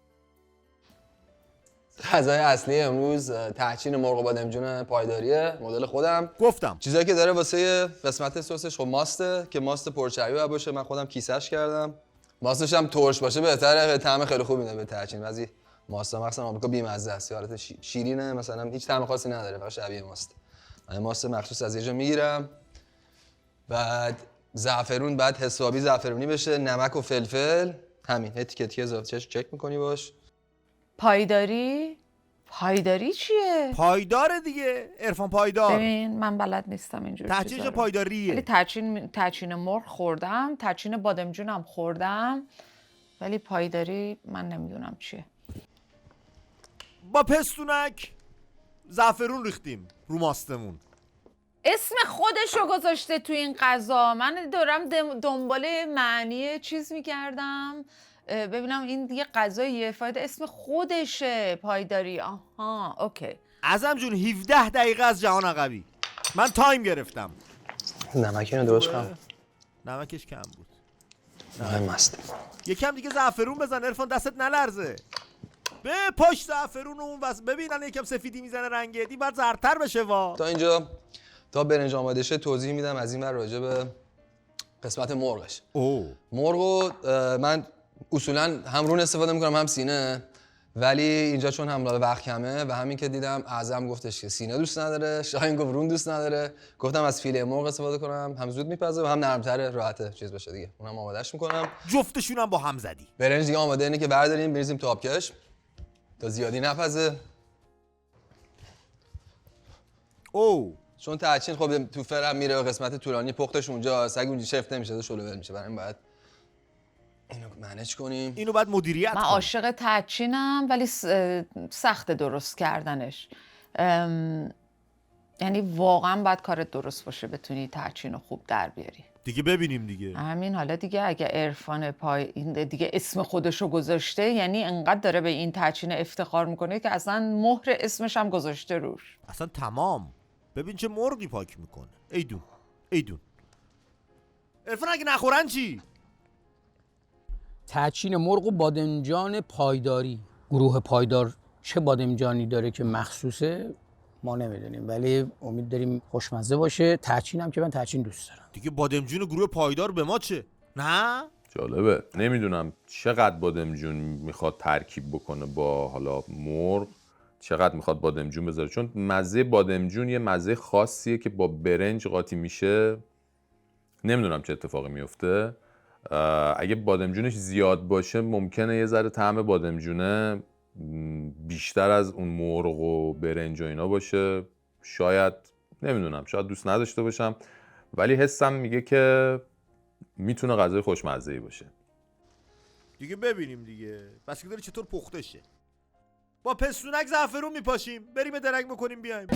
Speaker 5: غذای اصلی امروز تهچین مرغ و بادمجون پایداریه، مدل خودم.
Speaker 2: گفتم
Speaker 5: چیزایی که داره واسه قسمت سسش خب ماسته که ماست پرچربی باید باشه. من خودم کیسش کردم. ماستش هم ترش باشه بهتره، طعم خیلی خوبی میده به تهچین. بعضی ماستا مثلا آمریکا بی‌مزه است، حالت شیرینه مثلا هیچ طعم خاصی نداره، فقط شبیه ماست. من ماست مخصوص از یه جا میگیرم. بعد زعفرون بعد حسابی زعفرونی بشه، نمک و فلفل، همین اتیکتی اضافه چک می‌کنی باش.
Speaker 3: پایداری؟ پایداری چیه؟
Speaker 2: پایدار دیگه. عرفان پایدار.
Speaker 3: ببین من بلد نیستم اینجور
Speaker 2: تهچینش
Speaker 3: چیزا رو. ولی
Speaker 2: پایداریه.
Speaker 3: تهچین مرغ خوردم، تهچین بادمجونم خوردم، ولی پایداری من نمیدونم چیه.
Speaker 2: با پستونک زعفرون ریختیم رو ماستمون.
Speaker 3: اسم خودشو گذاشته تو این غذا. من دارم دنبال معنی چیز میکردم ببینم این یه غذاییه، فایده اسم خودشه. پایداری. آها اوکی.
Speaker 2: اعظم جون 17 دقیقه از جهان عقبی. من تایم گرفتم.
Speaker 5: نمک اینو درست کنم.
Speaker 2: نمکش کم بود.
Speaker 5: مهم است.
Speaker 2: یکم دیگه زعفرون بزن عرفان دستت نلرزه. به پاش زعفرون اون ببین الان یکم سفیدی میزنه رنگه. دی بعد زرتر بشه وا.
Speaker 5: تا اینجا تا برنج آماده شه توضیح میدم از این ور راجع به قسمت مرغش. مرغو من اصولا هم رون استفاده میکنم هم سینه، ولی اینجا چون هم وقت کمه و همین که دیدم اعظم گفتش که سینه دوست نداره، شاهین گفت رون دوست نداره، گفتم از فیله مرغ استفاده کنم، هم زود میپزه و هم نرم‌تره راحته چیز بشه دیگه. اونم آمادهش میکنم.
Speaker 2: جفتشون هم با هم زدی.
Speaker 5: برنج دیگه آماده اینه که برداریم بریزیم تو آبکش تا زیادی نپزه. چون تهچین خب تو فرم میره و قسمت طولانی پختش اونجاست، اگه اونجا شفت نمیشه شلوول میشه، برای این باید اینو منیج کنیم.
Speaker 2: اینو باید مدیریت
Speaker 3: من
Speaker 2: کنیم.
Speaker 3: عاشق تهچینم ولی سخت درست کردنش. یعنی واقعا باید کارت درست باشه بتونی تهچین رو خوب در بیاری.
Speaker 2: دیگه ببینیم دیگه.
Speaker 3: همین. حالا دیگه اگه عرفان این دیگه اسم خودشو گذاشته، یعنی انقدر داره به این تهچین افتخار میکنه که اصلا مهر اسمش هم گذاشته روش.
Speaker 2: اصلا تمام. ببین چه مرغی پاک میکنه. ایدون ایدون. عرفان اگه نخورن چی؟
Speaker 6: تهچین مرغ و بادمجان پایداری. گروه پایدار چه بادمجانی داره که مخصوصه ما نمیدونیم، ولی امید داریم خوشمزه باشه. تهچین هم که من تهچین دوست دارم.
Speaker 2: دیگه بادمجون گروه پایدار به ما چه؟ نه؟
Speaker 7: جالبه. نمیدونم چقدر بادمجون میخواد ترکیب بکنه با حالا مرغ، چقدر میخواد بادمجون بذاره، چون مزه بادمجون یه مزه خاصیه که با برنج قاطی میشه. نمیدونم چه اتفاقی میفته. اگه بادمجونش زیاد باشه ممکنه یه ذره طعم بادمجونه بیشتر از اون مرغ و برنج و اینا باشه. شاید، نمیدونم، شاید دوست نداشته باشم، ولی حسم میگه که میتونه غذای خوشمزه‌ای باشه.
Speaker 2: دیگه ببینیم دیگه. بس که داره چطور پخته شه. با پستونک زعفرون میپاشیم، بریم درنگ بکنیم بیایم.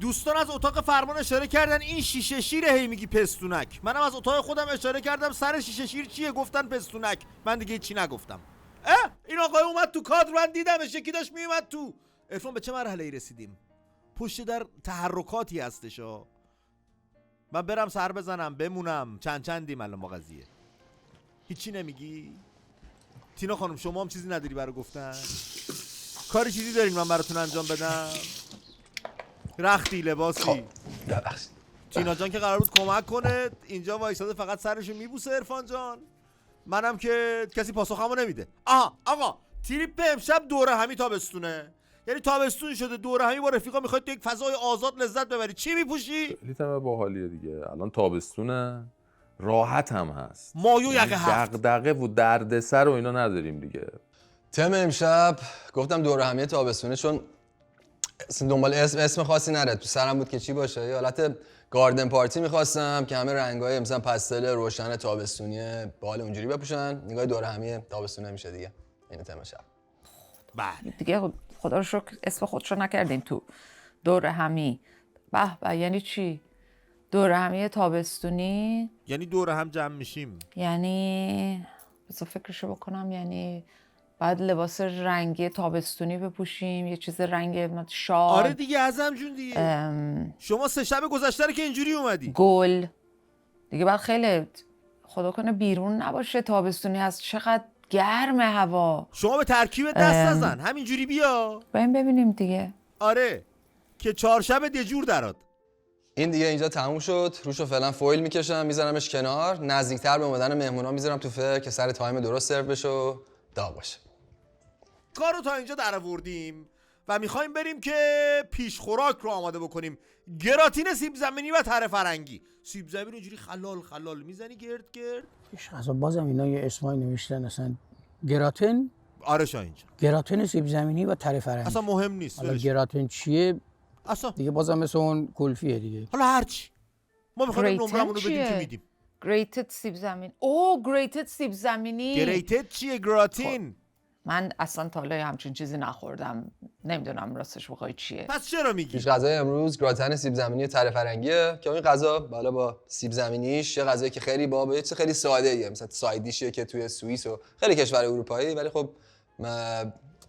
Speaker 2: دوستان از اتاق فرمان اشاره کردن این شیشه شیره، هی میگی پستونک. منم از اتاق خودم اشاره کردم سر شیشه شیر چیه، گفتن پستونک. من دیگه چی نگفتم. این آقای اومد تو کادر، من دیدمش، یکی داشت میومد تو. عرفان به چه مرحله ای رسیدیم؟ پشت در تحرکاتی هستش ها. من برم سر بزنم بمونم چندیم الان با قضیه. هیچی نمیگی؟ تینا خانم شما هم چیزی نداری برای گفتن؟ کاری چیزی دارین من براتون انجام بدم؟ رختی لباسی؟ تینا جان که قرار بود کمک کنه اینجا وایساده فقط سرشو میبوسه عرفان جان. منم که کسی پاسخمو نمیده. آها آقا تریپ امشب دوره همی تابستونه، یعنی تابستون شده دوره همی با رفیقا میخواید تو یک فضای آزاد لذت ببری. چی میپوشی؟
Speaker 7: خیلی تمام باحالیه دیگه. الان تابستونه، راحت هم هست،
Speaker 2: مایو یقه هفت،
Speaker 7: دغدغه و دردسر و اینا نداریم دیگه.
Speaker 5: تم امشب گفتم دوره همی تابستونه، چون دنبال اسم خاصی نره تو سرم بود که چی باشه. یه حالت گاردن پارتی میخواستم که همه رنگای مثلا پاستل روشن تابستونی باحال اونجوری بپوشن. نگاه دوره همی تابستونه میشه دیگه. این تم شب.
Speaker 2: بله
Speaker 3: دیگه خدا رو شکر اسم خودشو نکردیم تو دوره همی. به به یعنی چی؟ دوره همی تابستونی
Speaker 2: یعنی دوره هم جمع میشیم.
Speaker 3: یعنی بذار فکرشو بکنم، یعنی بعد لباس رنگی تابستونی بپوشیم، یه چیز رنگ شاد.
Speaker 2: آره دیگه ازم جون دیگه. شما 3 شب گذشته رو که اینجوری اومدی.
Speaker 3: گل دیگه بعد خیلی خدا کنه بیرون نباشه، تابستونی هست، چقدر گرمه هوا.
Speaker 2: شما به ترکیب دست نزن، همینجوری بیا.
Speaker 3: بریم ببینیم دیگه.
Speaker 2: آره که 4 شب یه جور درات.
Speaker 5: این دیگه اینجا تموم شد. روشو فعلا فویل میکشم میذارمش کنار، نزدیکتر به اومدن مهمونا میذارم تو فر که سر تایم درست سرو بشه و داغ باشه.
Speaker 2: کارو تا اینجا در آوردیم و میخوایم بریم که پیش خوراک رو آماده بکنیم. گراتین سیب زمینی و تره فرنگی. سیب زمینی رو اینجوری خلال میزنی گرد گرد.
Speaker 6: پیش غذا بازم اینا یه اسمایی نوشتن اصلا گراتین.
Speaker 2: آره شاهین جان.
Speaker 6: گراتین سیب زمینی و تره فرنگی.
Speaker 2: اصلا مهم نیست.
Speaker 6: حالا گراتین چیه؟
Speaker 2: اصلا
Speaker 6: دیگه بازم مثل اون کلفیه دیگه.
Speaker 2: حالا هرچی. ما میخوایم
Speaker 3: گریتن
Speaker 2: نمرمون رو بدیم
Speaker 3: چیه؟
Speaker 2: که میدیم.
Speaker 3: گریتد سیب زمینی. اوه گریتد سیب زمینی.
Speaker 2: گریتد چیه گراتین؟
Speaker 3: من اصلا تا حالا همچین چیزی نخوردم، نمیدونم راستش بخوای چیه.
Speaker 2: پس چرا میگی؟
Speaker 5: پیش غذای امروز گراتن سیب زمینی و تره فرنگیه که این غذا بالا با سیب زمینیش یه غذایی که خیلی با چیز خیلی ساده ایه، مثلا ساید دیشیه که توی سوئیس و خیلی کشور اروپایی، ولی خب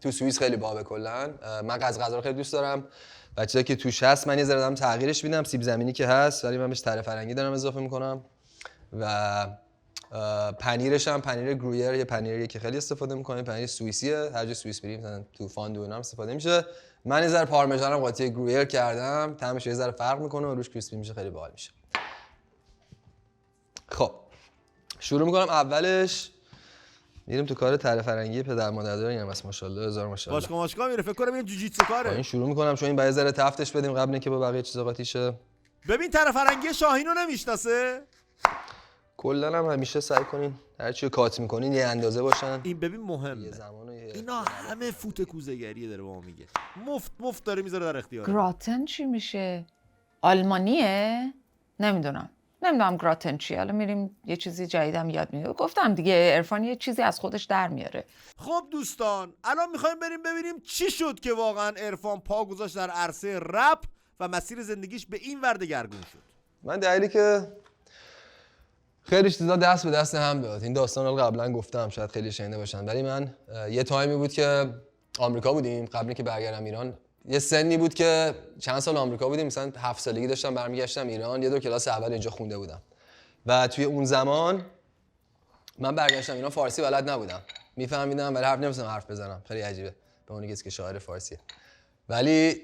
Speaker 5: تو سوئیس خیلی بابه کلا. من غذا رو خیلی دوست دارم. و چیزایی که توش هست من یه ذره دارم تغییرش میدم. سیب زمینی که هست ولی من بهش تره فرنگی دارم اضافه میکنم و پنیرش هم پنیر گرویر، یه پنیریه که خیلی استفاده میکنه، پنیر سوئیسیه، هر جا سوئیس بریم مثلا تو فاندو اینا هم استفاده میشه. من یه ذره پارمژانم قاطی گرویر کردم، طعمش یه ذره فرق میکنه و روش کریسپی میشه، خیلی باحال میشه. خب شروع میکنم. اولش میریم تو کار تره فرنگی پدر مادرداری هم هست. ماشاءالله هزار ماشاءالله.
Speaker 2: باشگاه میره، فکر کنم این جوجیتسو کاره.
Speaker 5: این شروع میکنم چون این باید ذره تفتش بدیم قبل اینکه با بقیه چیزا قاطی شه.
Speaker 2: ببین طرف فرنگی شاهینو نمیشناسه.
Speaker 5: کلا هم همیشه سعی کنین هر چی کات میکنین یه اندازه باشن.
Speaker 2: این ببین مهمه.
Speaker 5: یه زمانه
Speaker 2: اینا همه فوت کوزه‌گریه داره با ما میگه. مفت داره میذاره در اختیار.
Speaker 3: گراتن چی میشه؟ آلمانیه؟ نمیدونم گراتن چیه. حالا میریم یه چیزی جدیدم یاد میگیرم. گفتم دیگه عرفان یه چیزی از خودش در میاره.
Speaker 2: خب دوستان الان میخوایم بریم ببینیم چی شد که واقعا عرفان پا گذاشت در عرصه رپ و مسیر زندگیش به این ور دگرگون شد.
Speaker 5: من دلیلی که خیلی چیزا دست به دست هم داد، این داستان رو قبلا گفتم شاید خیلی شنیده باشن، ولی من یه تایمی بود که آمریکا بودیم قبل اینکه برگردم ایران. یه سنی بود که چند سال آمریکا بودیم، مثلا 7 سالگی داشتم برمیگشتم ایران. یه دو کلاس اول اینجا خونده بودم و توی اون زمان من برگشتم ایران فارسی بلد نبودم، میفهمیدم ولی نمی‌تونستم حرف بزنم. خیلی عجیبه به اون کسی که شاعر فارسیه. ولی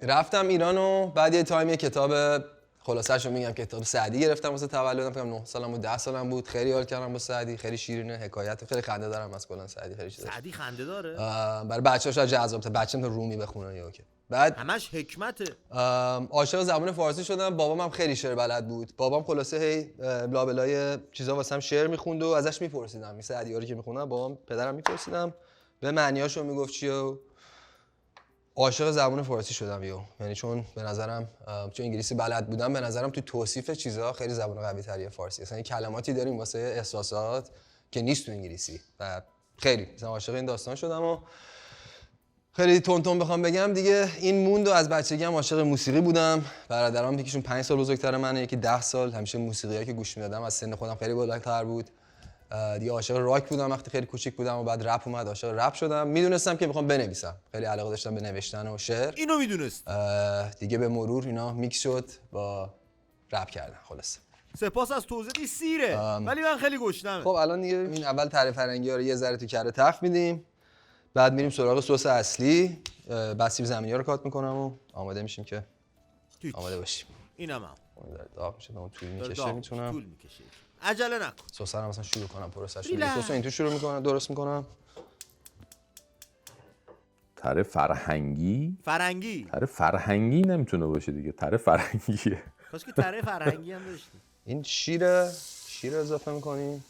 Speaker 5: رفتم ایران و بعد یه تایمی کتاب خلاصه‌اش رو میگم، کتاب سعدی گرفتم واسه تولدم، فکر کنم 9 سالم بود 10 سالم بود. خیلی حال کردم با سعدی، خیلی شیرینه، حکایت خیلی خنده دارم از کلا سعدی، خیلی چیزا.
Speaker 2: سعدی خنده داره؟
Speaker 5: برای بچه‌ها شاید جذاب تا بچه‌م تو رومی بخونن یا اوکی. بعد
Speaker 2: همش حکمته.
Speaker 5: عاشق زبان فارسی شدم. بابام هم خیلی شعر بلد بود. بابام خلاصه هی لابلای چیزا واسم شعر میخوند و ازش میپرسیدم. این سعدی‌ها رو که میخونم بابام پدرم میپرسیدم، به معنیاشو میگفت چیه و عاشق زبان فارسی شدم یعنی چون به نظرم چون انگلیسی بلد بودم به نظرم تو توصیف چیزا خیلی زبان قوی تریه فارسی. مثلا کلماتی داریم واسه احساسات که نیست تو انگلیسی و خیلی مثلا عاشق این داستان شدم و خیلی تون بخوام بگم دیگه این موند و از بچگی هم عاشق موسیقی بودم. برادرام یکیشون 5 سال بزرگتر منه، یکی 10 سال. همیشه موسیقیایی که گوش میدادم از سن خودم خیلی بالاتر بود. دیگه عاشق راک بودم وقتی خیلی کوچیک بودم و بعد رپ اومد، عاشق رپ شدم. میدونستم که میخوام بنویسم، خیلی علاقه داشتم به نوشتن و شعر.
Speaker 2: اینو میدونست.
Speaker 5: دیگه به مرور اینا میکس شد با رپ کردن. خلاص
Speaker 2: سپاس از توضیحی سیره، ولی من خیلی گشنمه.
Speaker 5: خب الان دیگه این اول تعریف فرنگی ها رو یه ذره تو کره تخت میدیم، بعد میریم سراغ سس اصلی. بعد سیب زمینی ها رو کات میکنم و آماده میشیم که آماده باشیم.
Speaker 2: اینم
Speaker 5: اون داره داغ میشه، اون طول
Speaker 2: داره
Speaker 5: میکشه.
Speaker 2: داغ
Speaker 5: میتونم
Speaker 2: طول میکشه. عجله نکن.
Speaker 5: سس رو مثلا شروع کنم پروسه‌شو.
Speaker 2: ریلکس.
Speaker 5: سس رو این تو شروع میکنم، درست میکنم.
Speaker 7: تره فرهنگی؟ تره فرهنگی نمیتونه باشه دیگه، تره فرهنگیه.
Speaker 2: کاش که تره فرهنگی هم داشتیم.
Speaker 5: این شیر اضافه میکنیم.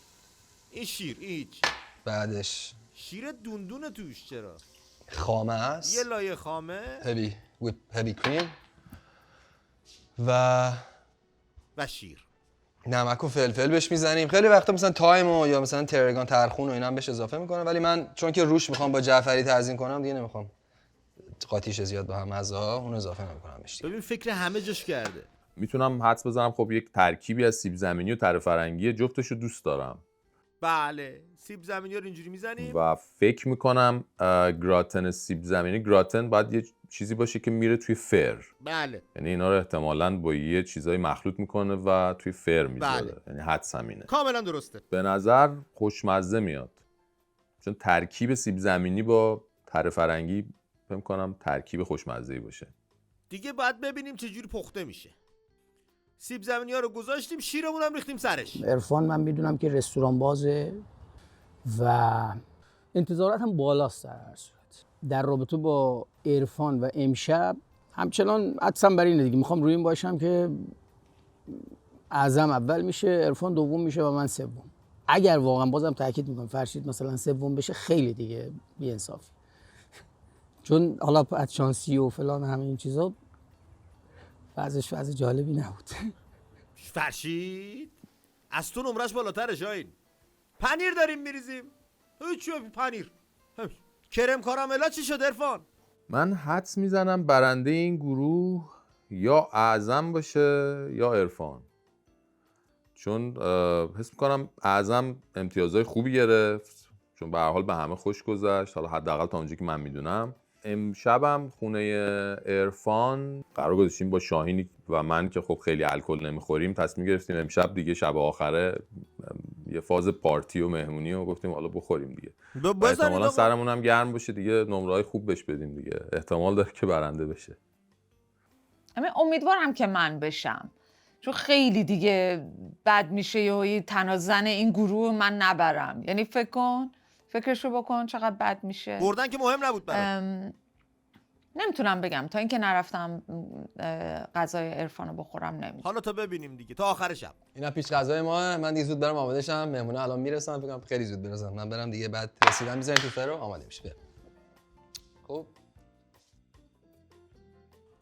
Speaker 2: این شیر هیچ.
Speaker 5: بعدش
Speaker 2: شیر دوندونه توش چرا؟
Speaker 5: خامه است.
Speaker 2: یه لایه خامه.
Speaker 5: هیوی کریم و
Speaker 2: شیر.
Speaker 5: نمک و فلفل بهش میزنیم. خیلی وقتا مثلا تایم یا مثلا ترگان ترخون و اینا هم بهش اضافه میکنم، ولی من چون که روش میخوام با جعفری تزیین کنم دیگه نمیخوام قاطیش زیاد با هم مزه‌ها، اون اضافه نمیکنم بهش.
Speaker 2: ببین فکر همه جاش کرده.
Speaker 7: میتونم حدس بزنم خب یک ترکیبی از سیب زمینی و تره فرنگی، جفتشو دوست دارم.
Speaker 2: بله سیب زمینی رو اینجوری میزنیم
Speaker 7: و فکر میکنم گراتن سیب زمینی، گراتن باید یه چیزی باشه که میره توی فر.
Speaker 2: بله.
Speaker 7: یعنی اینا رو احتمالاً با یه چیزای مخلوط میکنه و توی فر میذاره.
Speaker 2: بله.
Speaker 7: یعنی حدس همینه.
Speaker 2: کاملا درسته.
Speaker 7: به نظر خوشمزه میاد، چون ترکیب سیب زمینی با تره فرنگی فکر میکنم ترکیب خوشمزه‌ای باشه.
Speaker 2: دیگه باید ببینیم چه جوری پخته میشه. سیب زمینی ها رو گذاشتیم، شیرمون هم ریختیم سرش.
Speaker 6: عرفان من میدونم که رستوران بازه و انتظارات هم بالاست. در هر صورت در رابطه با عرفان و امشب همچنان حدسم بر اینه دیگه، میخوام روی این باشم که اعظم اول میشه، عرفان دوم میشه و من سوم. اگر واقعا بازم تاکید میکنم فرشید مثلا سوم بشه خیلی دیگه بی‌انصافی، چون حالا از شانسی و فلان همه این چیزا بعضش وضع جالبی نبود.
Speaker 2: فرشید از تو نمرش بالاتره شاین. پنیر داریم میریزیم. هیچ پنیر. کرم کاراملا چی شد عرفان؟
Speaker 7: من حدس میزنم برنده این گروه یا اعظم باشه یا عرفان، چون حس میکنم اعظم امتیازهای خوبی گرفت، چون به هر حال به همه خوش گذشت، حالا حداقل تا اونجایی که من میدونم. امشبم خونه عرفان قرار گذاشتیم با شاهینی و من که خب خیلی الکل نمیخوریم، تصمیم گرفتیم امشب دیگه شب آخره یه فاز پارتی و مهمونی و گفتیم حالا بخوریم دیگه. احتمالا سرمون هم گرم باشه دیگه، نمره‌های خوب بهش بدیم دیگه، احتمال داره که برنده بشه.
Speaker 3: امیدوارم که من بشم، چون خیلی دیگه بد میشه یه تنازن این گروه من نبرم. یعنی فکرشو بکن چقدر بد میشه.
Speaker 2: بردن که مهم نبود برام.
Speaker 3: نمیتونم بگم تا اینکه نرفتم غذای عرفانو بخورم نمیدونم.
Speaker 2: حالا تا ببینیم دیگه تا آخر شب.
Speaker 5: اینا پیش غذای ما. من دیگه زود برم آماده شم، مهمونا الان میرسن، فکر کنم خیلی زود برسن. من برم دیگه، بعد رسیدن میذاریم تو فرو آماده میشه. خب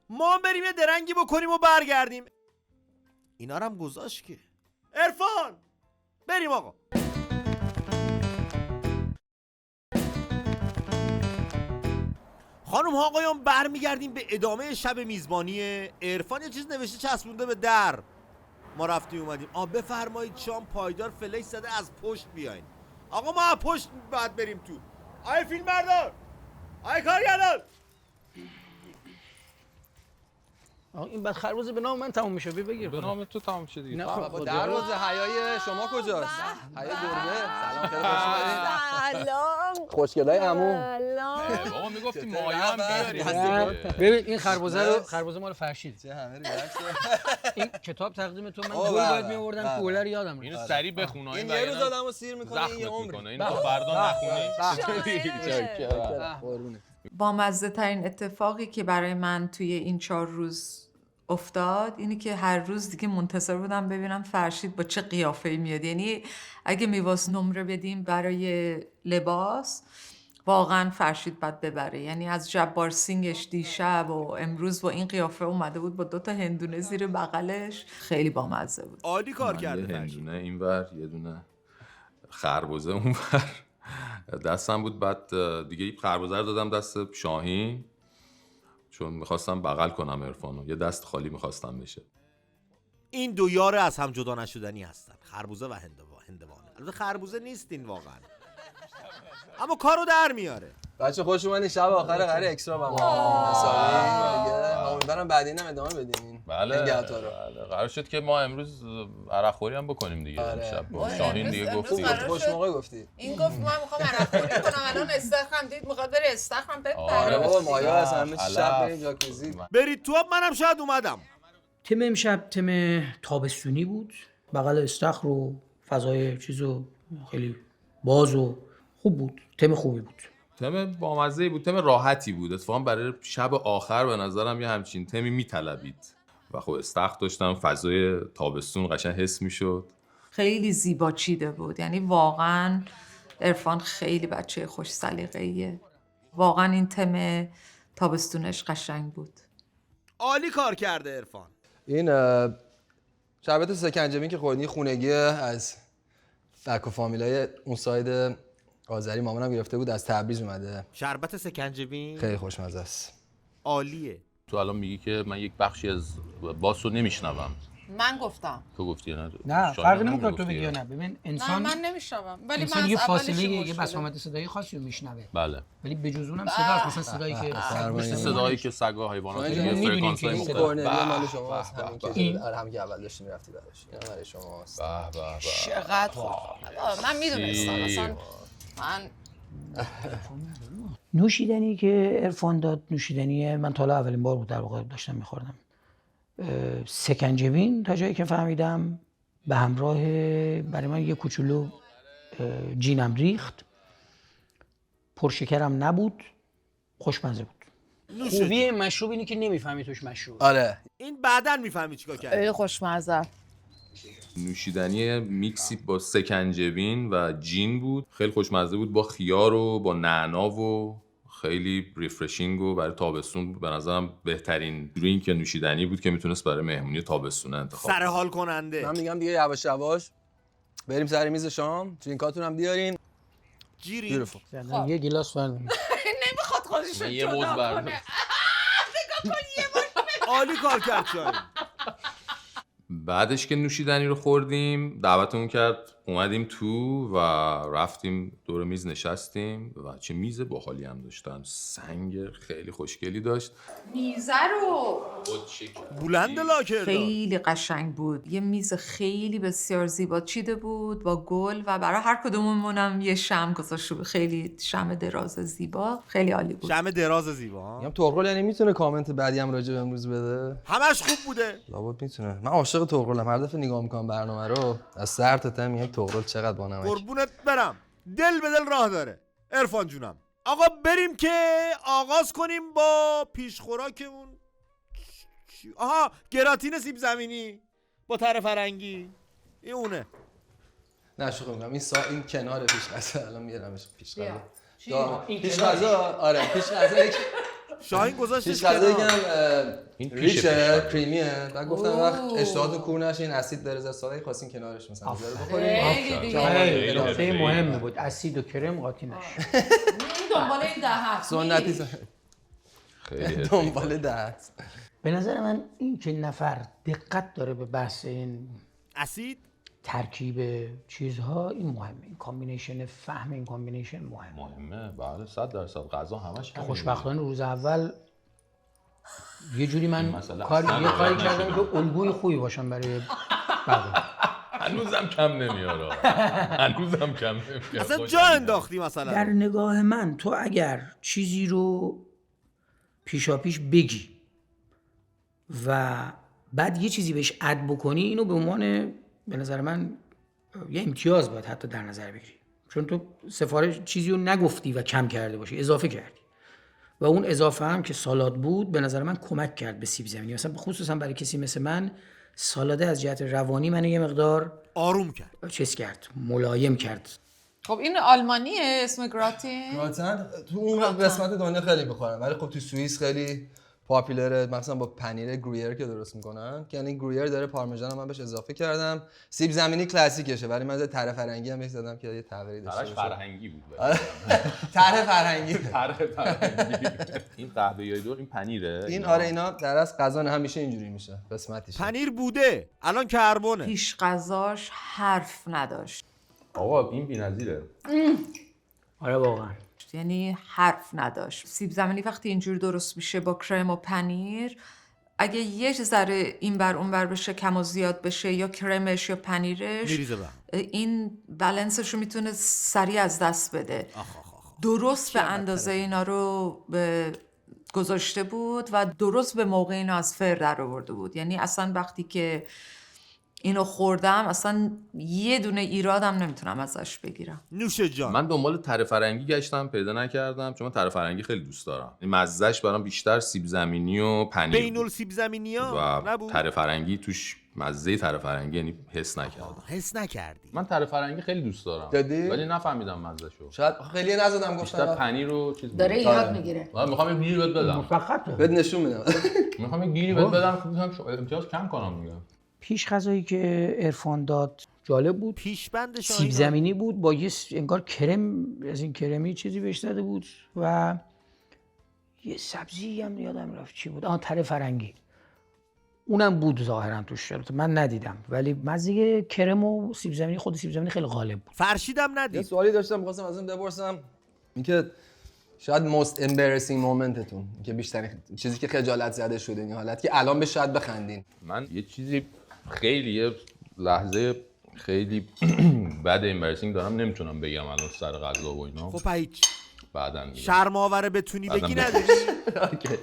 Speaker 2: ما بریم یه درنگی بکنیم و برگردیم. اینا رو هم گذاشت که عرفان بریم آقا. خانم ها آقایان برمیگردیم به ادامه شب میزبانی عرفان. یه چیز نوشته چسبونده به در، ما رفتیم اومدیم. بفرمایید شام پایدار فلش زده از پشت بیاین. آقا ما از پشت بعد بریم تو. آی فیلم بردار، آی کارگردان.
Speaker 6: این بعد خربوزه به نام من تموم میشه، بگیر
Speaker 7: به نام تو تموم شد دیگه.
Speaker 6: نه
Speaker 5: با دروازه حیای شما کجاست؟ حیا گربه. سلام، خیلی خوش اومدید.
Speaker 9: سلام.
Speaker 5: خوشگلای عمو.
Speaker 9: سلام.
Speaker 7: بابا میگفتیم مایا هم بیاریم.
Speaker 6: ببین این خربوزه مال فرشید.
Speaker 5: چه همه ریلکس.
Speaker 6: این کتاب تقدیم تو، من گل باید میآوردم کوله رو یادم.
Speaker 7: اینو سریع بخون.
Speaker 5: این یه روز آدمو سیر میکنه، این یه عمر.
Speaker 7: اینو فردا نخونی.
Speaker 3: بامزه ترین اتفاقی که برای من توی این 4 روز افتاد اینی که هر روز دیگه منتظر بودم ببینم فرشید با چه قیافه‌ای میاد. یعنی اگه میواس نمره بدیم برای لباس، واقعا فرشید باید ببره. یعنی از جبار سینگش دیشب و امروز با این قیافه اومده بود با 2 هندونه زیر بغلش، خیلی بامزه بود.
Speaker 2: عالی کار کرده
Speaker 7: یه
Speaker 2: فرشید.
Speaker 7: هندونه اینور، یه دونه خربزه اونور. دستم بود. بعد دیگه خربزه رو دادم دست شاهین چون میخواستم بغل کنم عرفانو، یه دست خالی میخواستم بشه.
Speaker 2: این دو یار از هم جدا نشدنی هستن، خربوزه و هندوانه. البته خربوزه نیستین واقعا، اما کارو در میاره.
Speaker 5: بچه خوش اومدین شب آخر قراره اکسترا با ما مساوی دیگه. امیدوارم بعد اینم ادامه بدین.
Speaker 7: بله
Speaker 5: نگهدار رو.
Speaker 7: قرار شد که ما امروز عرق خوری هم بکنیم دیگه. امشب با شاهین دیگه گفتی.
Speaker 5: خوش موقع گفتی.
Speaker 3: این گفت من میخوام عرق خوری کنم، الان استخرم دید میخواد بره استخرم
Speaker 5: آره
Speaker 3: بپره.
Speaker 5: بابا مایا از همه چی شب بریم جاکوزی.
Speaker 2: برید تو، منم شاید اومدم.
Speaker 6: تم امشب تم تابستونی بود، بغل استخر و فضای چیزو خیلی باز و خوب بود، تم خوبی بود.
Speaker 7: تم بامزه‌ای بود، تم راحتی بود. اتفاقا برای شب آخر به نظرم یه همچین تمی میطلبید و خب استخر داشتم، فضای تابستون قشنگ حس میشد.
Speaker 3: خیلی زیبا چیده بود، یعنی واقعا عرفان خیلی بچه خوش سلیقه‌ایه. واقعا این تم تابستونش قشنگ بود.
Speaker 2: عالی کار کرده عرفان.
Speaker 5: این شربت سکنجبین که خوردی خونگی از فک و فامیلای اون ساید آذری مامانم گرفته بود، از تبریز اومده.
Speaker 2: شربت سکنجبین
Speaker 5: خیلی خوشمزه است.
Speaker 2: عالیه.
Speaker 7: تو الان میگی که من یک بخشی از باسو نمیشنوم.
Speaker 3: من گفتم.
Speaker 7: تو گفتی نه؟
Speaker 6: نه
Speaker 7: شاهین
Speaker 6: فرقی نمیکنه
Speaker 7: نگفتی.
Speaker 6: تو بگی یا نه. ببین
Speaker 3: نه
Speaker 6: انسان
Speaker 3: من نمیشنوم، ولی
Speaker 6: انسان
Speaker 3: من
Speaker 6: یه
Speaker 3: از
Speaker 6: فاصله
Speaker 3: اولش
Speaker 6: یه
Speaker 3: مشکله.
Speaker 6: بسامد صدایی خاصی رو میشنوه،
Speaker 7: بله.
Speaker 6: ولی به جز اونم صداست، مثلا صدایی که
Speaker 7: مثل صدایی که سگا حیوانات
Speaker 5: شاهین
Speaker 7: دیگه
Speaker 5: جان،
Speaker 6: می‌دونی
Speaker 7: فرکانس‌های
Speaker 6: که
Speaker 5: این
Speaker 7: مختلف.
Speaker 5: کورنری مال شماست،
Speaker 7: به،
Speaker 5: همین
Speaker 7: به،
Speaker 5: که
Speaker 6: این.
Speaker 5: هم که اول داشتی میرفتی براش. اینا مال شماست.
Speaker 7: به به به.
Speaker 3: چقدر خوب. من میدونستم اصلا. من
Speaker 6: نوشیدنی که عرفان داد، نوشیدنی من تا حالا اولین بار بود در واقع داشتم میخوردم. سکنجبین تا جایی که فهمیدم به همراه برای من یه کوچولو جینم ریخت، پرشکرم نبود، خوشمزه بود. خوبی مشروب اینه که نمیفهمی توش مشروب.
Speaker 5: آره
Speaker 2: این بعدن میفهمی چیکار کرد.
Speaker 3: خیلی خوشمزه.
Speaker 7: نوشیدنی میکسی با سکنجبین و جین بود، خیلی خوشمزه بود، با خیار و با نعنا و خیلی ریفرشینگ و برای تابستون به نظرم بهترین درینک نوشیدنی بود که میتونست برای مهمونی تابستون انتخاب.
Speaker 2: سر حال کننده.
Speaker 5: من میگم دیگه یواش یواش بریم سر میز شام، درینکاتون هم بیارین.
Speaker 2: جیری.
Speaker 6: یه گیلاس فرد
Speaker 3: نمیخواد خودش رو
Speaker 7: یه
Speaker 3: جدا
Speaker 7: موز بر
Speaker 3: کنه.
Speaker 2: عالی کار کرد شاهین.
Speaker 7: بعدش که نوشیدنی رو خوردیم دعوتمون کرد اومدیم تو و رفتیم دور میز نشستیم و چه میز باحالی هم داشتن، سنگ خیلی خوشگلی داشت.
Speaker 3: میزه رو
Speaker 2: بلند لاکر.
Speaker 3: خیلی قشنگ بود، یه میز خیلی بسیار زیبا چیده بود با گل و برای هر کدوممونم یه شمع گذاشته بود، خیلی شمع دراز زیبا، خیلی عالی بود.
Speaker 2: شمع دراز زیبا.
Speaker 5: میگم تورقل یعنی میتونه کامنت بعدی هم راجع به امروز بده.
Speaker 2: همش خوب بوده.
Speaker 5: لابد میتونه. من عاشق تورقلم، هر دفعه نگاه میکنم برنامه رو از سر تا ته میگم تورقل چقدر با نمک.
Speaker 2: قربونت برم، دل به دل راه داره. عرفان جونم، آقا بریم که آغاز کنیم با پیش خوراکمون. آها، گراتین سیب زمینی با تره فرنگی، این اونه.
Speaker 5: نه شوخی میگم، این کنار پیش غذا الان میارمش پیش غذا.
Speaker 6: این
Speaker 5: پیش غذا آره پیش غذا یک
Speaker 2: شاهین گذاشتش
Speaker 5: پیش غذا
Speaker 2: کنار.
Speaker 7: این
Speaker 5: یکم
Speaker 7: پیش
Speaker 5: ریچه کریمیه. بعد گفتم وقت اشتهاتون کور نشه این اسید داره زیر ساده خواستین کنارش مثلا بذاره بخوریم.
Speaker 3: خیلی دیگه.
Speaker 6: خیلی
Speaker 7: خیلی.
Speaker 6: نکته مهمی بود، اسید و کرم قاطی نشه.
Speaker 3: این دنبال این دهت
Speaker 5: سنتی
Speaker 7: خیلی
Speaker 5: دنبال دست.
Speaker 6: به نظر من این که نفر دقت داره به بحث این
Speaker 2: اسید
Speaker 6: ترکیب چیزها، این مهمه، این کامبینیشن، فهم این کامبینیشن مهمه.
Speaker 7: مهمه. بله 100% غذا همش همینه.
Speaker 6: خوشبختانه روز اول یه جوری من
Speaker 7: مسئله
Speaker 6: یه
Speaker 7: اصلا
Speaker 6: کاری
Speaker 7: وارد
Speaker 6: کردم
Speaker 7: نشده.
Speaker 6: که الگوی خوبی باشم برای بقیه.
Speaker 7: هنوزم کم نمیاره. هنوزم کم نمیاره.
Speaker 2: اصلا جا انداختی مثلا.
Speaker 6: در نگاه من تو اگر چیزی رو پیشاپیش بگی و بعد یه چیزی بهش اد بکنی، اینو به عنوان به نظر من یه امتیاز باید حتی در نظر بگیری، چون تو سفارش چیزی رو نگفتی و کم کرده باشی، اضافه کردی و اون اضافه هم که سالاد بود به نظر من کمک کرد به سیب زمینی. مثلا خصوصا برای کسی مثل من سالاده از جهت روانی من یه مقدار
Speaker 2: آروم کرد.
Speaker 6: چیز کرد، ملایم کرد.
Speaker 3: خب این آلمانیه اسم گراتین؟
Speaker 5: گراتن تو اون قسمت دنیا خیلی بخورن، ولی خب تو سوئیس خیلی پاپولره، مثلا با پنیر گرویر که درست میکنن که یعنی گرویر داره، پارمیژان هم من بهش اضافه کردم. سیب زمینی کلاسیکشه ولی من طرح فرنگی هم بهش زدم که یه تغییری داشته باشه.
Speaker 7: فرهنگی بود.
Speaker 5: طرح فرهنگی.
Speaker 7: این قهوه‌ای دور این پنیره.
Speaker 5: این آره اینا در از غذا همیشه اینجوری میشه قسمتیشه.
Speaker 2: پنیر بوده الان کربونه.
Speaker 3: پیش غذاش حرف نداشت،
Speaker 7: آقا این بی‌نظیره.
Speaker 6: آره واقعا.
Speaker 3: یعنی حرف نداشت. سیب زمینی وقتی اینجور درست میشه با کرم و پنیر، اگه یه ذره این بر اون بر بشه، کم و زیاد بشه، یا کرمش یا پنیرش،
Speaker 2: میریزه به هم.
Speaker 3: این بالانسش رو میتونه سریع از دست بده. درست به اندازه اینا رو گذاشته بود و درست به موقع اینا از فر در آورده بود. یعنی اصلا وقتی که اینو خوردم اصلا یه دونه ایرادم نمیتونم ازش بگیرم.
Speaker 2: نوش جان.
Speaker 7: من دنبال تره فرنگی گشتم پیدا نکردم، چون من تره فرنگی خیلی دوست دارم. این مزهش برام بیشتر سیب زمینی و پنیر
Speaker 2: بینول سیب زمینی‌ها
Speaker 7: و
Speaker 2: نبود.
Speaker 7: تره فرنگی توش مزه تره فرنگی یعنی حس نکردم.
Speaker 2: حس نکردی.
Speaker 7: من تره فرنگی خیلی دوست دارم
Speaker 5: جدی؟
Speaker 7: ولی نفهمیدم مزهشو.
Speaker 5: شاید خیلی نزدم
Speaker 7: بیشتر
Speaker 5: گفتم
Speaker 7: پنیر و چیز بود.
Speaker 3: داره ایراد میگیره.
Speaker 7: میخوام یه گیری بهت بدم.
Speaker 6: فقط
Speaker 5: بهت نشون میدم.
Speaker 7: میخوام یه گیری بهت بدم که امتیاز کم کنم دیگه.
Speaker 6: پیش غذایی که عرفان داد جالب بود.
Speaker 2: پیشبند
Speaker 6: سیب
Speaker 2: شاهین
Speaker 6: زمینی بود با یه انگار کرم، از این کرمی چیزی بهش داده بود و یه سبزی هم یادم رفت چی بود. تره فرنگی. اونم بود ظاهرا توش، من ندیدم ولی مزه کرم و سیب زمینی، خود سیب زمینی خیلی غالب بود.
Speaker 2: فرشیدم
Speaker 5: یه
Speaker 2: ندید.
Speaker 5: سوالی داشتم می‌خواستم ازم بپرسم، اینکه شاید most embarrassing momentتون که بیشترین چیزی که خجالت زده شده این حالت که الان به شاید بخندین.
Speaker 7: من یه چیزی خیلی یه لحظه خیلی بد امبرسینگ دارم نمیتونم بگم الان سر غذا و اینا.
Speaker 2: خب هیچ
Speaker 7: بعداً میگم.
Speaker 2: شرم‌آوره بتونی بگی
Speaker 7: بعداً
Speaker 2: نداری.
Speaker 5: اوکی.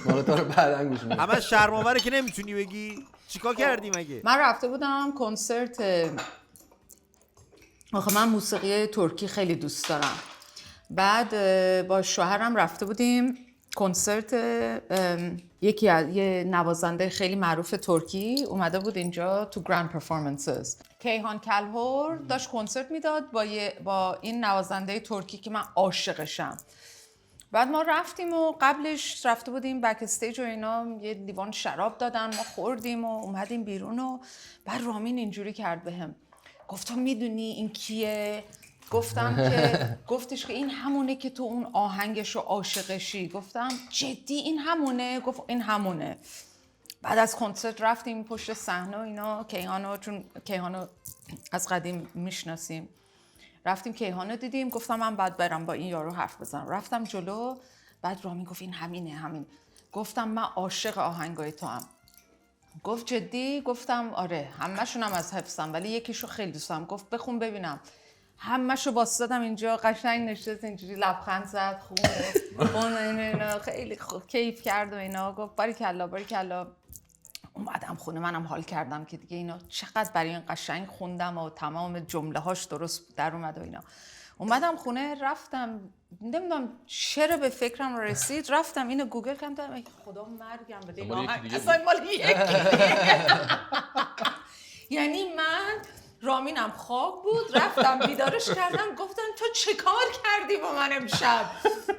Speaker 5: ما تو رو بعداً گوش میدم.
Speaker 2: همه شرم‌آوره که نمیتونی بگی. چیکار کردی مگه؟
Speaker 3: من رفته بودم کنسرت، آخه من موسیقی ترکی خیلی دوست دارم. بعد با شوهرم رفته بودیم کنسرت یکی از یه نوازنده خیلی معروف ترکی اومده بود اینجا تو گرند پرفورمنسز. کیهان کلهور داشت کنسرت میداد با این نوازنده ترکی که من عاشقشم. بعد ما رفتیم و قبلش رفته بودیم بک استیج و اینا، یه لیوان شراب دادن، ما خوردیم و اومدیم بیرون و بعد رامین اینجوری کرد بهم، گفتم میدونی این کیه؟ گفتم که گفتش که این همونه که تو اون آهنگشو عاشقشی. گفتم جدی این همونه؟ گفت این همونه. بعد از کنسرت رفتیم پشت صحنه و اینا، کیهانو، چون کیهانو از قدیم میشناسیم، رفتیم کیهانو دیدیم. گفتم من بعد برم با این یارو حرف بزنم. رفتم جلو، بعد رامین گفت این همینه همین. گفتم من عاشق آهنگای تو هم. گفت جدی؟ گفتم آره، همه‌شون هم از حفظم ولی یکیشو خیلی دوست دارم. گفت بخون ببینم. همه‌شو واسطادم اینجا، قشنگ نشست اینجوری لبخند زد، خون اینا خیلی کیف کرد و اینا. گفت باریکلا باریکلا. اومدم خونه، منم حال کردم که دیگه اینا چقدر برای این قشنگ خوندم و تمام جمله هاش درست در اومد و اینا. اومدم خونه، رفتم نمیدونم چرا به فکرم رسید، رفتم اینو گوگل کردم، ای خدا مرگم بده این آهنگ اصلا مال یکی. یعنی من رامینم خواب بود، رفتم بیدارش کردم، گفتم تو چه کار کردی با من امشب؟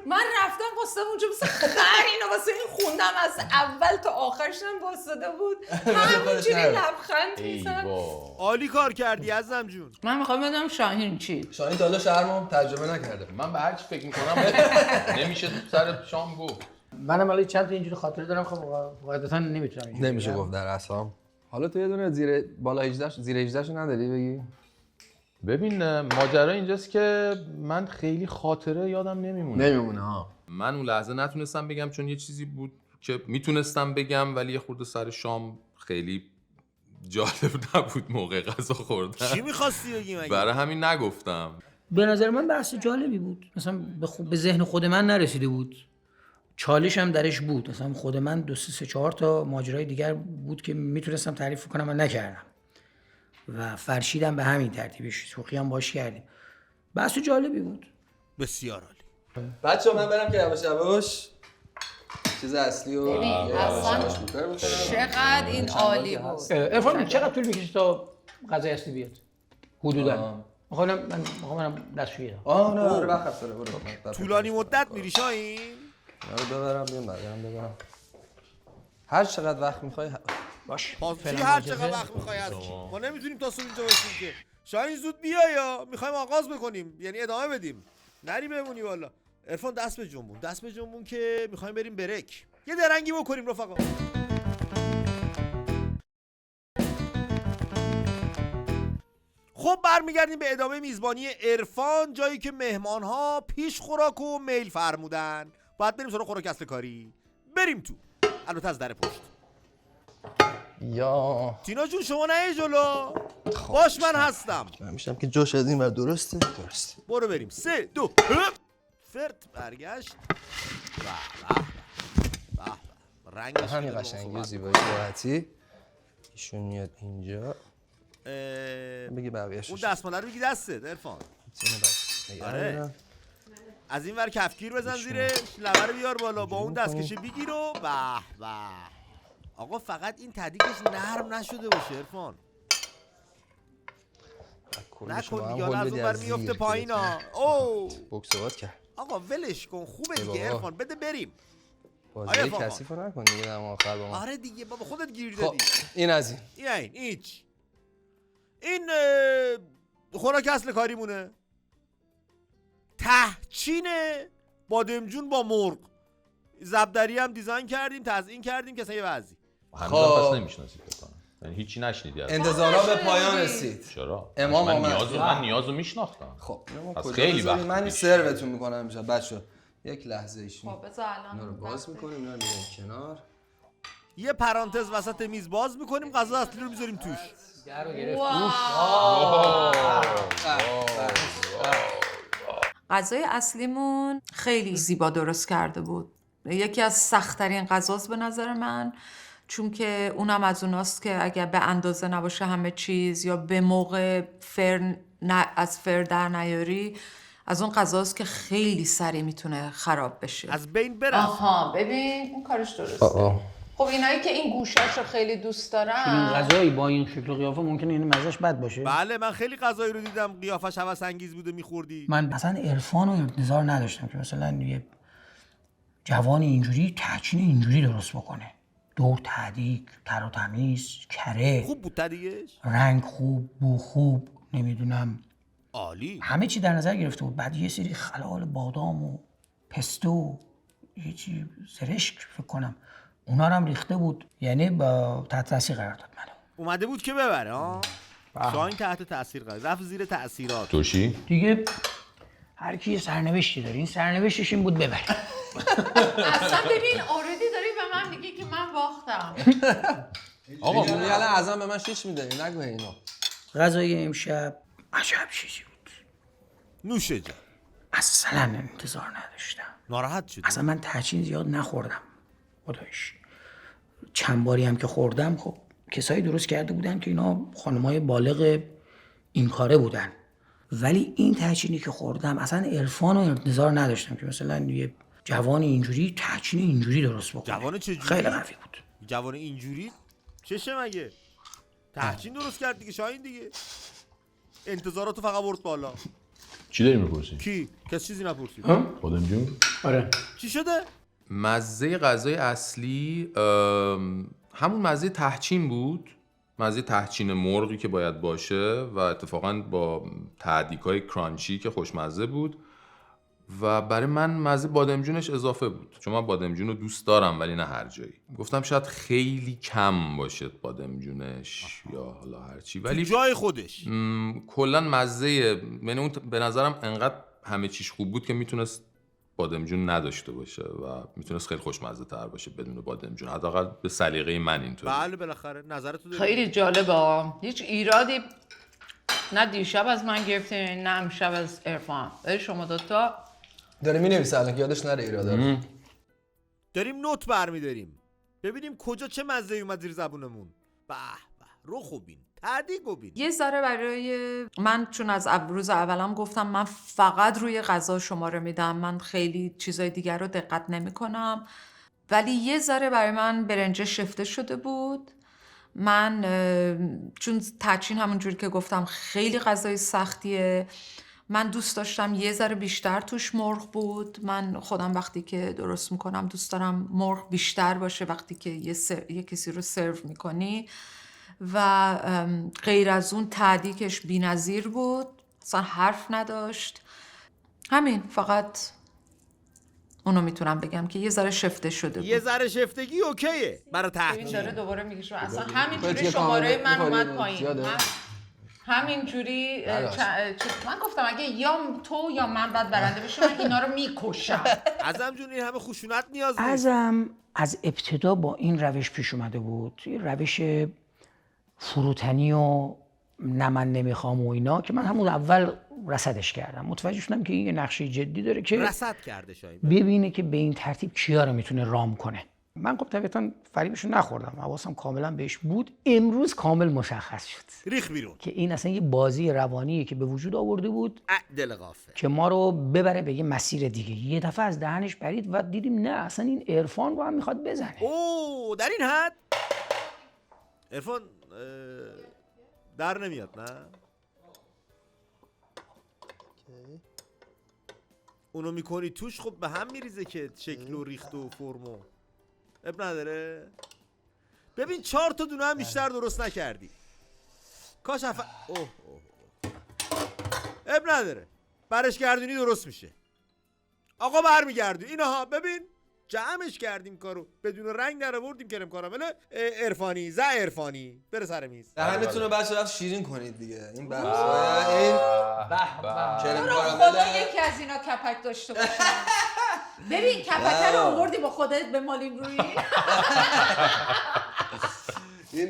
Speaker 3: من رفتم واسه اونجا مثل خر اینو واسه این خوندم، از اول تا آخرشم واسطه بود، همینجوری لبخند میزد.
Speaker 2: عالی کار کردی عزیزم جون.
Speaker 3: من میخوام بدونم شاهین چی؟
Speaker 5: شاهین تا حالا شرمو تجربه نکرده.
Speaker 7: من به هر چی فکر میکنم نمیشه سر شام گفت.
Speaker 6: منم ولی چند تا اینجوری خاطره دارم، خب قاعدتا نمیتونم اینجوری
Speaker 5: نمیشه
Speaker 6: بگم.
Speaker 5: گفت در اسام. حالا تو یه دونه زیر بالا 18 زیر 18 شو نداری بگی؟
Speaker 7: ببین ماجرا اینجاست که من خیلی خاطره یادم
Speaker 5: نمیمونه ها.
Speaker 7: من اون لحظه نتونستم بگم چون یه چیزی بود که میتونستم بگم ولی یه خورده سر شام خیلی جالب نبود موقع غذا خوردن.
Speaker 2: چی می‌خواستی بگی مگه؟
Speaker 7: برای همین نگفتم.
Speaker 6: به نظر من بحث جالبی بود، مثلا به ذهن خود من نرسیده بود، چالش هم درش بود. مثلا خود من 2 3 4 تا ماجرای دیگر بود که میتونستم تعریف کنم و نکردم و فرشیدم به همین ترتیبش، شوخی هم باش کردیم. بحث جالبی بود.
Speaker 2: بسیار عالی.
Speaker 5: بچه‌ها من برم که یواش یواش چیز اصلی و
Speaker 3: اصلا چقدر این عالی بود.
Speaker 6: عرفان چقدر طول می‌کشه تا غذای اصلی بیاد؟ حدوداً. می‌خوام دستشویی دارم.
Speaker 5: نه وقت داره برو.
Speaker 2: طولانی مدت میری شاهین؟
Speaker 5: آره ببرم بیام برام ببرم. هر چقدر وقت میخوای
Speaker 6: باش
Speaker 2: چی
Speaker 6: فعلا
Speaker 2: هر
Speaker 6: با
Speaker 2: چقدر
Speaker 6: اجازه.
Speaker 2: وقت میخوای از چی؟ ما نمیتونیم تا صبح اینجا باشیم که. شاید زود بیا یا میخوایم آغاز بکنیم، یعنی ادامه بدیم، نری بمونی والا. عرفان دست به جنبون که میخوایم بریم برک، یه درنگی بکنیم رفقا. خب برمیگردیم به ادامه میزبانی عرفان، جایی که مهمان ها پیش خوراک و میل فرمودن. باید بریم سراغ خوراک اصل کاری. بریم تو، البته از در پشت.
Speaker 5: یا
Speaker 2: تینا جون شما نه جلو، باش من هستم.
Speaker 9: من میشم که جاش از این ور درسته.
Speaker 2: برو بریم. 3 2 فرد برگشت. به به به رنگش
Speaker 5: همین
Speaker 2: میده
Speaker 5: قشنگی
Speaker 2: به
Speaker 5: و
Speaker 2: ما
Speaker 5: زیبایی راحتی. ایشون میاد اینجا. بگی بقیه‌اش.
Speaker 2: اون دستماله رو بگی دستت عرفان. آره. از این ور کفگیر بزن زیرش، لبه رو بیار بالا، با اون دستکشه بگیر و به به. آقا فقط این تدیکش نرم نشده باشه عرفان. نکن دیگه، از اون ور میفته پایین ها. او
Speaker 5: بوکسوات کرد.
Speaker 2: آقا ولش کن، خوبه دیگه عرفان، بده بریم.
Speaker 5: بازی کثیف رو نکن دیگه دم آخر با ما.
Speaker 2: آره دیگه بابا خودت گیر
Speaker 5: خب
Speaker 2: دادی.
Speaker 5: این از این.
Speaker 2: این خوراک اصل کاریمونه. تهچین بادمجون با مرغ. زبدری هم دیزاین کردیم، تزیین کردیم که اصلا یه وضعی.
Speaker 7: هنوزم پس نمیشناسید بکنم، یعنی هیچی نشنیدی از
Speaker 5: انتظارا به پایان رسید.
Speaker 7: چرا؟
Speaker 5: امام آمد.
Speaker 7: من نیازو میشناختم.
Speaker 5: خب
Speaker 7: پس
Speaker 5: کجا
Speaker 7: خیلی
Speaker 5: بذاری؟
Speaker 7: وقت
Speaker 5: من
Speaker 7: پیش.
Speaker 5: سرورتون میکنم امشب بچه‌ها. یک لحظه ایشون.
Speaker 3: خب بذار الان
Speaker 5: اینا رو باز میکنیم، اینا رو میذاریم کنار.
Speaker 2: یه پرانتز وسط میز باز میکنیم، غذا اصلی رو میذاریم توش.
Speaker 3: غذای اصلیمون خیلی زیبا درست کرده بود. یکی از سخت‌ترین غذاست به نظر من، چون که اونم از اوناست که اگر به اندازه نباشه همه چیز یا به موقع از فر در نیاری، از اون غذاست که خیلی سریع میتونه خراب بشه.
Speaker 2: از بین برفت.
Speaker 3: آها ببین اون کارش درسته. خب اینایی که این گوشاشو خیلی دوست
Speaker 6: این
Speaker 3: دارن،
Speaker 6: غذایی با این شکل و قیافه ممکنه این مزهش بد باشه.
Speaker 2: بله من خیلی غذایی رو دیدم قیافش هوس انگیز بوده میخوردی.
Speaker 6: من اصلا عرفان و انتظار نداشتم که مثلا یه جوان اینجوری تهچین اینجوری درست بکنه. دور تهدیک، تر و تمیز، کره،
Speaker 2: خوب بود تدیگش؟
Speaker 6: رنگ خوب، بو خوب، نمیدونم
Speaker 2: عالی.
Speaker 6: همه چی در نظر گرفته بود. بعد یه سری خلال بادام و پستو، یه چی زرشک فکر کنم، اونا رو هم ریخته بود. یعنی با تحت تاثیر قرار داد منو.
Speaker 2: اومده بود که ببره ها. شاهین تحت تاثیر قرار رفت، زیر تاثیرات.
Speaker 7: توشی؟
Speaker 6: دیگه هر کی یه سرنوشتی داره، این سرنوشتش این بود ببره.
Speaker 3: اصلا ببین اوردی داری به من میگی که من باختم.
Speaker 5: آقا یعنی الان اعظم به من شیش میداری، نگو اینو.
Speaker 6: غذای امشب عجب چیزی بود.
Speaker 2: نوشه جان.
Speaker 6: اصلا انتظار نداشتم.
Speaker 2: ناراحت شدی؟
Speaker 6: اصلا من تهچین زیاد نخوردم خدایش. چند باری هم که خوردم خب کسایی درست کرده بودن که اینا خانمای بالغ این کاره بودن، ولی این تهچینی که خوردم اصلا عرفان و انتظار نداشتم که مثلا یه جوان اینجوری تهچین اینجوری درست بکنه.
Speaker 2: جوان چجوری؟
Speaker 6: خیلی قوی بود.
Speaker 2: جوان اینجوری چشه مگه؟ تهچین درست کرد دیگه شاهین دیگه. انتظاراتو فقط برد بالا.
Speaker 7: چی داری میپرسی؟
Speaker 2: کی؟ کس چیزی نپرسید.
Speaker 7: بادمجون؟
Speaker 6: آره.
Speaker 2: چی شده؟
Speaker 7: مزه غذای اصلی همون مزه تهچین بود، مزه تهچین مرغی که باید باشه و اتفاقا با تهدیک‌های کرانچی که خوشمزه بود و برای من مزه بادمجونش اضافه بود، چون من بادمجون رو دوست دارم ولی نه هر جایی. گفتم شاید خیلی کم باشه بادمجونش یا حالا هرچی، ولی
Speaker 2: جای خودش
Speaker 7: کلا مزه یعنی اون به نظرم انقدر همه چیش خوب بود که میتونست بادمجون نداشته باشه و میتونست خیلی خوشمزه تر باشه بدون بادمجون، حداقل به سلیقه من اینطوری.
Speaker 2: بله بالاخره نظرتو داری.
Speaker 3: خیلی جالبه، هیچ ایرادی نه دیشب از من گرفتین نه امشب از عرفان. شما دوتا
Speaker 5: داره مینویسه الان که یادش نره ایرادا.
Speaker 2: داریم نوت برمیداریم ببینیم کجا چه مزه‌ای اومد زیر زبونمون. به به رو خوبین تهدیگ و بین.
Speaker 3: یه ذره برای من، چون از روز اولم گفتم من فقط روی غذا شماره میدم، من خیلی چیزای دیگر رو دقت نمی کنم، ولی یه ذره برای من برنج شفته شده بود. من چون تهچین همونجوری که گفتم خیلی غذای سختیه من دوست داشتم یه ذره بیشتر توش مرغ بود. من خودم وقتی که درست میکنم دوست دارم مرغ بیشتر باشه وقتی که یه کسی رو سرو میکنی و غیر از اون تعدیکش بی‌نظیر بود، اصلا حرف نداشت. همین، فقط اونو میتونم بگم که یه ذره شفته شده بود.
Speaker 2: یه ذره شفتگی اوکیه برای
Speaker 3: این داره
Speaker 2: تحقیق.
Speaker 3: دوباره میگه شما اصلا همینجوری شماره من اومد پایین. همینجوری من گفتم اگه یا تو یا من بعد برنده بشم من اینا رو میکشم.
Speaker 2: ازم جون این همه خشونت نیاز نیست.
Speaker 6: ازم از ابتدا با این روش پیش اومده بود، این روش فروتنی و نه من نمیخوام و اینا که من همون اول رصدش کردم. متوجه شدم که این یه نقشه جدی داره که
Speaker 2: رصد کرده شاید
Speaker 6: ببینه که به این ترتیب کیا رو میتونه رام کنه. من خب طبیعتاً فریبشو نخوردم، حواسم کاملا بهش بود. امروز کامل مشخص شد
Speaker 2: ریخ بیرون
Speaker 6: که این اصلا یه بازی روانیه که به وجود آورده بود
Speaker 2: دل غافه
Speaker 6: که ما رو ببره به یه مسیر دیگه. یه دفعه از دهنش پرید و دیدیم نه اصلا این عرفان رو هم میخواد بزنه.
Speaker 2: اوه در این حد عرفان در نمیاد نه؟ اونو میکنی توش خب به هم میریزه که شکل و ریخت و فرمو. اب نداره. ببین 4 تا دونه هم بیشتر درست نکردی. کاش اوه. اب نداره. برش گردونی درست میشه. آقا برمیگردون اینها ببین جمعش کردیم کارو بدون رنگ در آوردیم کرم کارامل عرفانی عرفانی بره سر میز.
Speaker 5: دهنتون رو بچه‌ها شیرین کنید دیگه. این بحث‌های این کرم
Speaker 3: رو
Speaker 5: کارامل
Speaker 3: خدا یکی از اینا کپک داشته باشه. ببین کپک رو آوردی با خودت به مالین روی
Speaker 5: این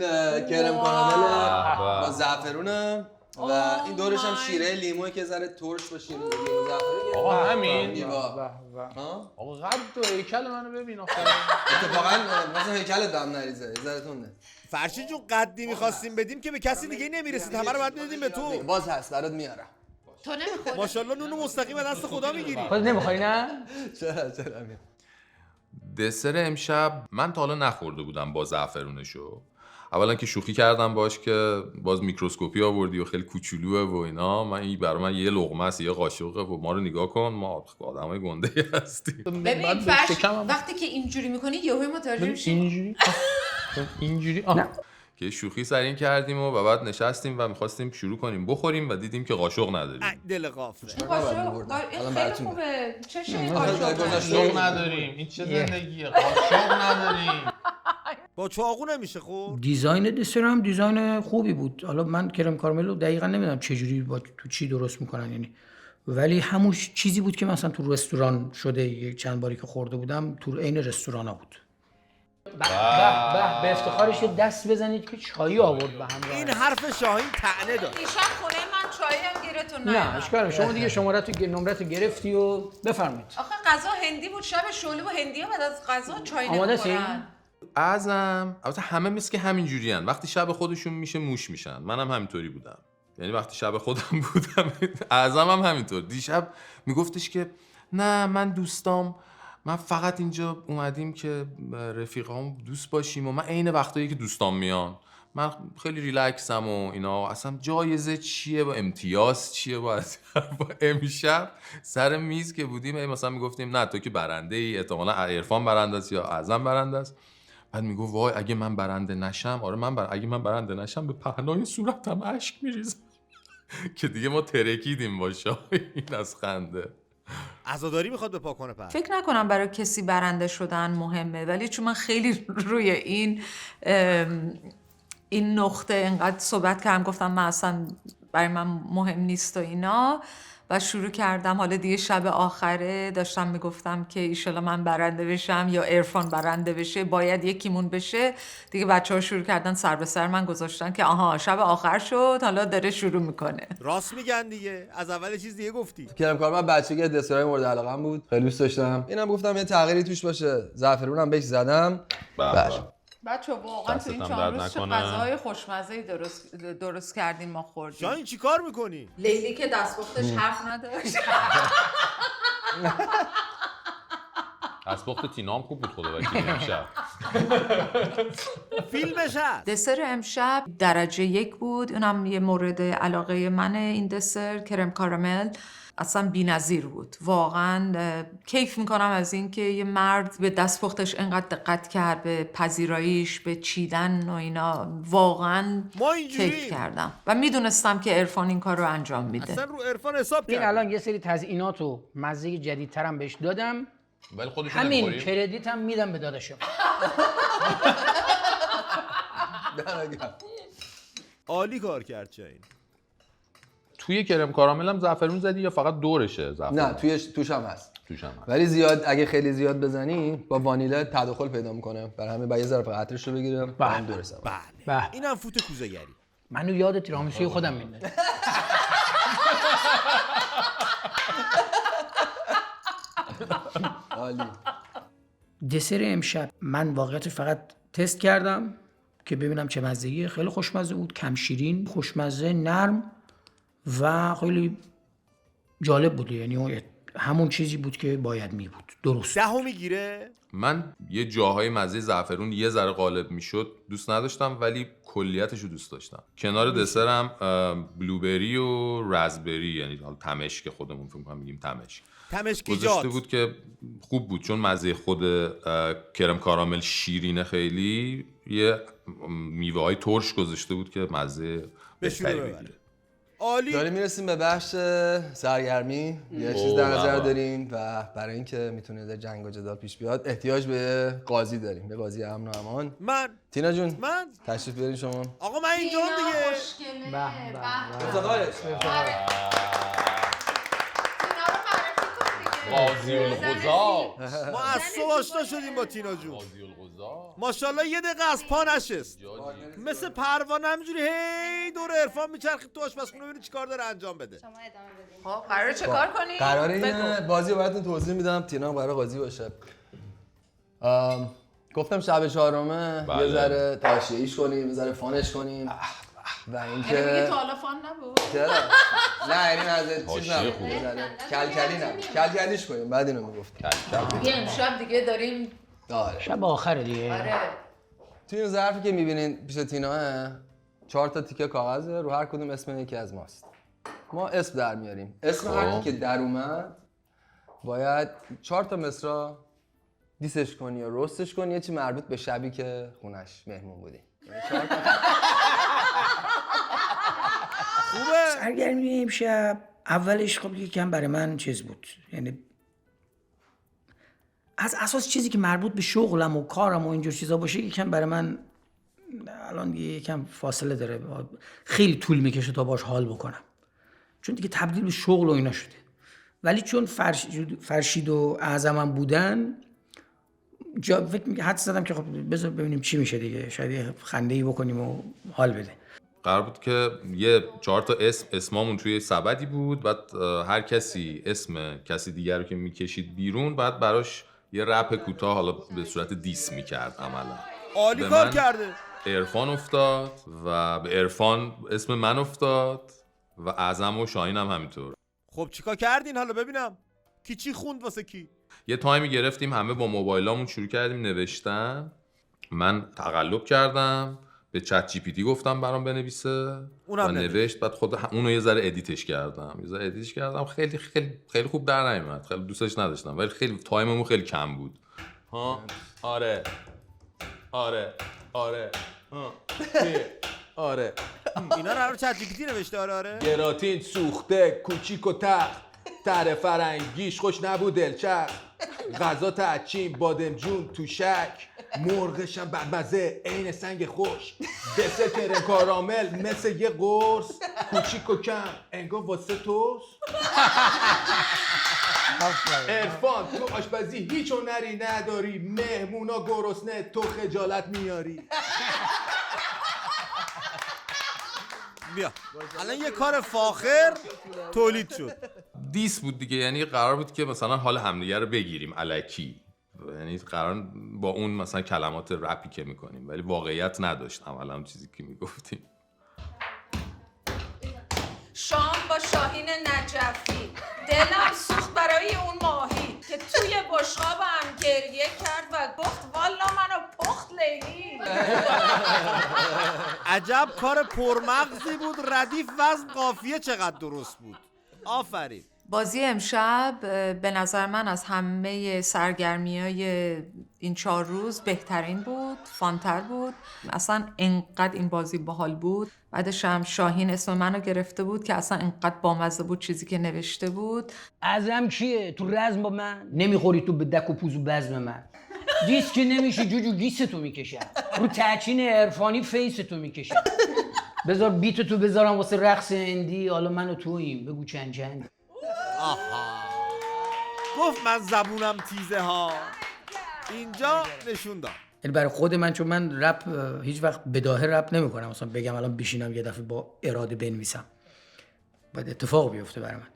Speaker 5: کرم کارامل با زعفرونه و این دورش هم شیره لیموئه که ذره ترش با شیره لیمو زعفرونه.
Speaker 7: آقا همین.
Speaker 5: آقا
Speaker 7: قد و هیکل منو ببین آخه.
Speaker 5: اتفاقا مثلا هیکل دم نریزه ذره تونه.
Speaker 2: فرشید جون قدی می‌خواستیم بدیم که به کسی دیگه نمیرسید، همه رو بعد میدادیم به تو.
Speaker 5: باز هست برات میارم.
Speaker 3: تو نمیخوری.
Speaker 2: ماشاءالله نونو مستقیم دست خدا میگیری.
Speaker 6: خودت نمیخوای نه؟
Speaker 5: چرا
Speaker 7: دسر امشب من تا حالا نخورده بودم با زعفرونشو. اولا که شوخی کردم باش که باز میکروسکوپی آوردی و خیلی کوچولوه و اینا. من این برای من یه لقمه است، یه قاشقه و ما رو نگاه کن، ما آدمای گنده هستیم.
Speaker 3: ببین فرش وقتی که اینجوری میکنی یهو متوجه میشی
Speaker 7: اینجوری که شوخی سر این کردیم و بعد نشستیم و می‌خواستیم شروع کنیم بخوریم و دیدیم که قاشق نداریم.
Speaker 2: دل غافه.
Speaker 3: این خیلی خوبه. چشه
Speaker 7: قاشق نداریم. این چه زندگیه؟ قاشق نداریم.
Speaker 2: با چاقو نمیشه خب.
Speaker 6: دیزاین دسر هم دیزاین خوبی بود. حالا من کرم کارامل رو دقیقاً نمیدونم چه جوری با تو چی درست میکنن یعنی، ولی همون چیزی بود که مثلا تو رستوران شده. یک چند باری که خورده بودم تو عین رستورانا بود. به افتخارش یه دست بزنید که چایی آورد به همراه.
Speaker 2: این حرف شاهین طعنه داد.
Speaker 3: دیشب خونه من چایی هم گیرتون
Speaker 6: نه اشکال شما دیگه نمرت گرفتی و بفرمایید.
Speaker 3: آخه غذا هندی بود، شب شعله و هندی‌ها بعد از غذا چای نمی‌خورن.
Speaker 7: ازم البته همه مثل که همین جورین. وقتی شب خودشون میشه موش میشن. منم همینطوری بودم. یعنی وقتی شب خودم بودم اعظم هم همینطور. دیشب میگفتش که نه من دوستام، من فقط اینجا اومدیم که رفیقام دوست باشیم و من عین وقتایی که دوستام میان من خیلی ریلکسم و اینا. اصلا جایزه چیه و امتیاز چیه با امشب سر میز که بودیم مثلا میگفتیم نه تو که برنده ای، احتمالاً عرفان برنده است یا اعظم برنده است. بعد میگفت وای اگه من برنده نشم، آره اگه من برنده نشم به پهنای صورتم اشک میریزه. که دیگه ما ترکیدیم با شاهین از خنده.
Speaker 2: عزاداری میخواد به پا کنه.
Speaker 3: فکر نکنم برای کسی برنده شدن مهمه، ولی چون من خیلی روی این نقطه اینقدر صحبت کردم، گفتم من اصلا برای من مهم نیست و اینا و شروع کردم. حالا دیگه شب آخره داشتم میگفتم که ایشالا من برنده بشم یا عرفان برنده بشه، باید یکیمون بشه دیگه. بچه‌ها شروع کردن سر به سر من گذاشتن که آها شب آخر شد حالا داره شروع میکنه.
Speaker 2: راست میگن دیگه، از اول چیز دیگه گفتی.
Speaker 5: کرم کارامل بچگی دسرای مورد علاقه‌ام بود، خیلی دوست داشتم. اینم گفتم یه تغییری توش باشه، زعفرونم بهش زدم.
Speaker 3: بچه واقعا تو این چند روز چه غذاهای خوشمزه‌ای درست کردیم ما خوردیم.
Speaker 2: شاهین چی کار میکنی؟
Speaker 3: لیلی که دستپختش حرف نداشت.
Speaker 7: دستپخت تینام خوب بود خدا وکیلی امشب.
Speaker 2: فیلمش هست.
Speaker 3: دسر امشب درجه 1 بود. اونم یه مورد علاقه منه. این دسر کرم کارامل اصلا بی‌نظیر بود. واقعا کیف میکنم از این که یه مرد به دستپختش اینقدر دقت کرد، به پذیراییش، به چیدن و اینا. واقعا
Speaker 2: ما اینجوریم.
Speaker 3: کیف کردم و میدونستم که عرفان این کار رو انجام میده.
Speaker 2: اصلا رو عرفان حساب
Speaker 6: این
Speaker 2: کرد.
Speaker 6: الان یه سری تزیینات و مزه جدیدترم بهش دادم،
Speaker 7: ولی خودش
Speaker 6: همین کردیت هم میدم به داداشم.
Speaker 2: عالی کار کرد چه این.
Speaker 7: توی کرم کارامل هم زعفرون زدی یا فقط دورشه زعفرون؟
Speaker 5: نه توش هم هست.
Speaker 7: توش هم هست.
Speaker 5: ولی زیاد اگه خیلی زیاد بزنی با وانیلا تداخل پیدا میکنه. برای همین باید یه ذره فقط عطرش رو بگیرم. بعد درسته.
Speaker 2: بله. اینم فوت کوزه‌گری.
Speaker 6: منو یاد تیرامیسوی خودم میندازه.
Speaker 5: عالی.
Speaker 6: دسر امشب من واقعیتش فقط تست کردم که ببینم چه مزه‌ایه. خیلی خوشمزه بود، کم شیرین، خوشمزه، نرم و خیلی جالب بود. یعنی همون چیزی بود که باید می بود. درست.
Speaker 2: 10 میگیره.
Speaker 7: من یه جاهای مزه زعفرون یه ذره غالب میشد دوست نداشتم، ولی کلیتش رو دوست داشتم. کنار دسرم بلوبری و رزبری، یعنی تمشک، خودمون فکر کنم میگیم
Speaker 2: تمشکیجات
Speaker 7: گذاشته بود که خوب بود، چون مزه خود کرم کارامل شیرینه خیلی. یه میوه های ترش گذاشته بود که مزه بهتری بگیره.
Speaker 2: عالی.
Speaker 5: داریم میرسیم به بخش سرگرمی. یه چیز در نظر داریم و برای اینکه میتونه جنگ و جدال پیش بیاد احتیاج به قاضی داریم، به قاضی امن و امان. تینا جون تشریف بیارین شما.
Speaker 2: آقا من اینجا دیگه.
Speaker 5: افتخارش.
Speaker 1: قاضی القضا.
Speaker 2: ما از صبح آشنا شدیم با تینا جون. ماشاءالله یه دقیقه از پا نشست. مثل پروانه همینجوری هی دور عرفان میچرخید تو آشپزخونه ببینی چیکار داره انجام بده.
Speaker 8: شما ادامه بدین.
Speaker 3: خب قراره چه کار کنی؟
Speaker 5: قراره این بازی رو براتون توضیح میدم. تینا قراره قاضی باشه. گفتم شب چهارمه یه ذره تاشیعیش کنیم، یه ذره فانش کنیم و اینکه
Speaker 3: میگه تا حالا فان نبود.
Speaker 5: چرا؟ نه یعنی از چیز نبود. کلکلی نبود. کلکلیش کنیم بعد اینو میگفتم.
Speaker 3: یه امشب دیگه داریم.
Speaker 5: آره.
Speaker 6: شب آخره دیگه.
Speaker 3: آره.
Speaker 5: توی این ظرفی که میبینین پیش تیناه 4 تا تیکه کاغذه، رو هر کدوم اسم یکی از ماست. ما اسم در میاریم. اسم هر کی که در اومد باید 4 تا مصرع دیسش کنی یا رستش کنی، یه چی مربوط به شبی که خونش مهمون بودی.
Speaker 2: خوبه.
Speaker 6: سرگرمی امشب اولش خب یکم برای من چیز بود، یعنی از اساس چیزی که مربوط به شغلم و کارم و اینجور چیزا باشه یکم برای من الان یکم فاصله داره، خیلی طول میکشه تا باش حال بکنم، چون دیگه تبدیل به شغل و اینا شده. ولی چون فرشید و اعظمم بودن فکر حد زدم که خب بذار ببینیم چی میشه دیگه، شاید یه خنده‌ای بکنیم و حال بده.
Speaker 7: قرار بود که یه 4 تا اسمامون توی سبدی بود، بعد هر کسی اسم کسی دیگر رو که میکشید بیرون بعد براش یه رپ کوتاه حالا به صورت دیس میکرد. عملا
Speaker 2: عالی کار کرده.
Speaker 7: عرفان افتاد و به عرفان اسم من افتاد و اعظم و شاهین هم همینطور.
Speaker 2: خب چیکار کردین حالا ببینم کی چی خوند واسه کی؟
Speaker 7: یه تایمی گرفتیم همه با موبایلامون شروع کردیم نوشتن. من تقلب کردم، به چت جی پی تی گفتم برام بنویسه و نوشت. بعد خود اونو یه ذره ادیتش کردم. خیلی خیلی خیلی خوب در نیومد، خیلی دوستش نداشتم، ولی خیلی تایممون خیلی کم بود. آره
Speaker 2: اینا رو چت جی پی تی نوشته. آره
Speaker 10: گراتین سوخته کوچیک و تخت، تره فرنگیش خوش نبود دلچرخ، غذا تعچین بادمجون تو شک، مرغشم بدمزه عین سنگ خوش، دسر کرم کارامل مثل یه قرص، کوچیک و کم انگار واسه توست. عرفان تو آشپزی هیچ هنری نداری، مهمونا گرسنه تو خجالت میاری.
Speaker 2: بیا الان یه کار فاخر تولید شد.
Speaker 7: دیس بود دیگه، یعنی قرار بود که مثلا حال همدیگه رو بگیریم الکی، یعنی قرار با اون مثلا کلمات رپی که میکنیم ولی واقعیت نداشت عملا چیزی که میگفتیم.
Speaker 3: شام با شاهین نجفی، دلم سوخت برای اون ماهی که توی بشقابم گریه کرد و گفت والا منو پخت لیلی.
Speaker 2: عجب کار پرمغزی بود. ردیف وزن قافیه چقدر درست بود. آفرین.
Speaker 3: بازی امشب به نظر من از همه سرگرمی‌های این 4 روز بهترین بود، فانتر بود. اصلا انقدر این بازی باحال بود. بعدش هم شاهین اسم منو گرفته بود که اصلا انقدر بامزه بود چیزی که نوشته بود.
Speaker 6: ازم کیه؟ تو رزم با من نمیخوری تو به دک و پوز و بزم من. دیسک نمیشی جوجو گیستو میکشم. رو تحچین عرفانی فیستو میکشم. بذار بیت تو بذارم واسه رقص هندی. حالا من و توییم، بگو چند چند.
Speaker 2: آها گفت من زبونم تیزه ها. اینجا نشون داد.
Speaker 6: یعنی برای خود من، چون من رپ هیچ وقت بداهه رپ نمی‌کنم، مثلا بگم الان بشینم یه دفعه با اراده بنویسم، باید اتفاق بیفته برای من.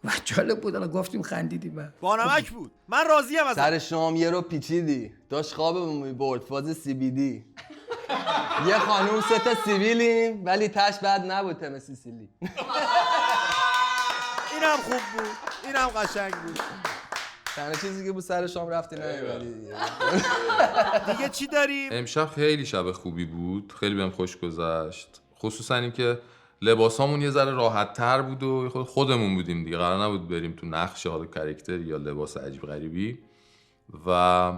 Speaker 6: و جالب بود، الان گفتیم خندیدیم.
Speaker 2: با نمک بود. من راضیم از
Speaker 5: سر شام یه رو پیچیدی، داشت خوابمون میبرد، فاز CBD. یه خانوم 3 تا سیبیلیم ولی تش بد نبود تم سیسیلی.
Speaker 2: اینم خوب بود، اینم قشنگ بود.
Speaker 5: تنها چیزی که بود سر شام رفتی نیومدی
Speaker 2: دیگه چی داریم؟
Speaker 7: امشب خیلی شب خوبی بود، خیلی بهم خوش گذشت، خصوصا اینکه لباسامون یه ذره راحت تر بود و خودمون بودیم دیگه، قرار نبود بریم تو نقش حالا کاراکتر یا لباس عجیب غریبی. و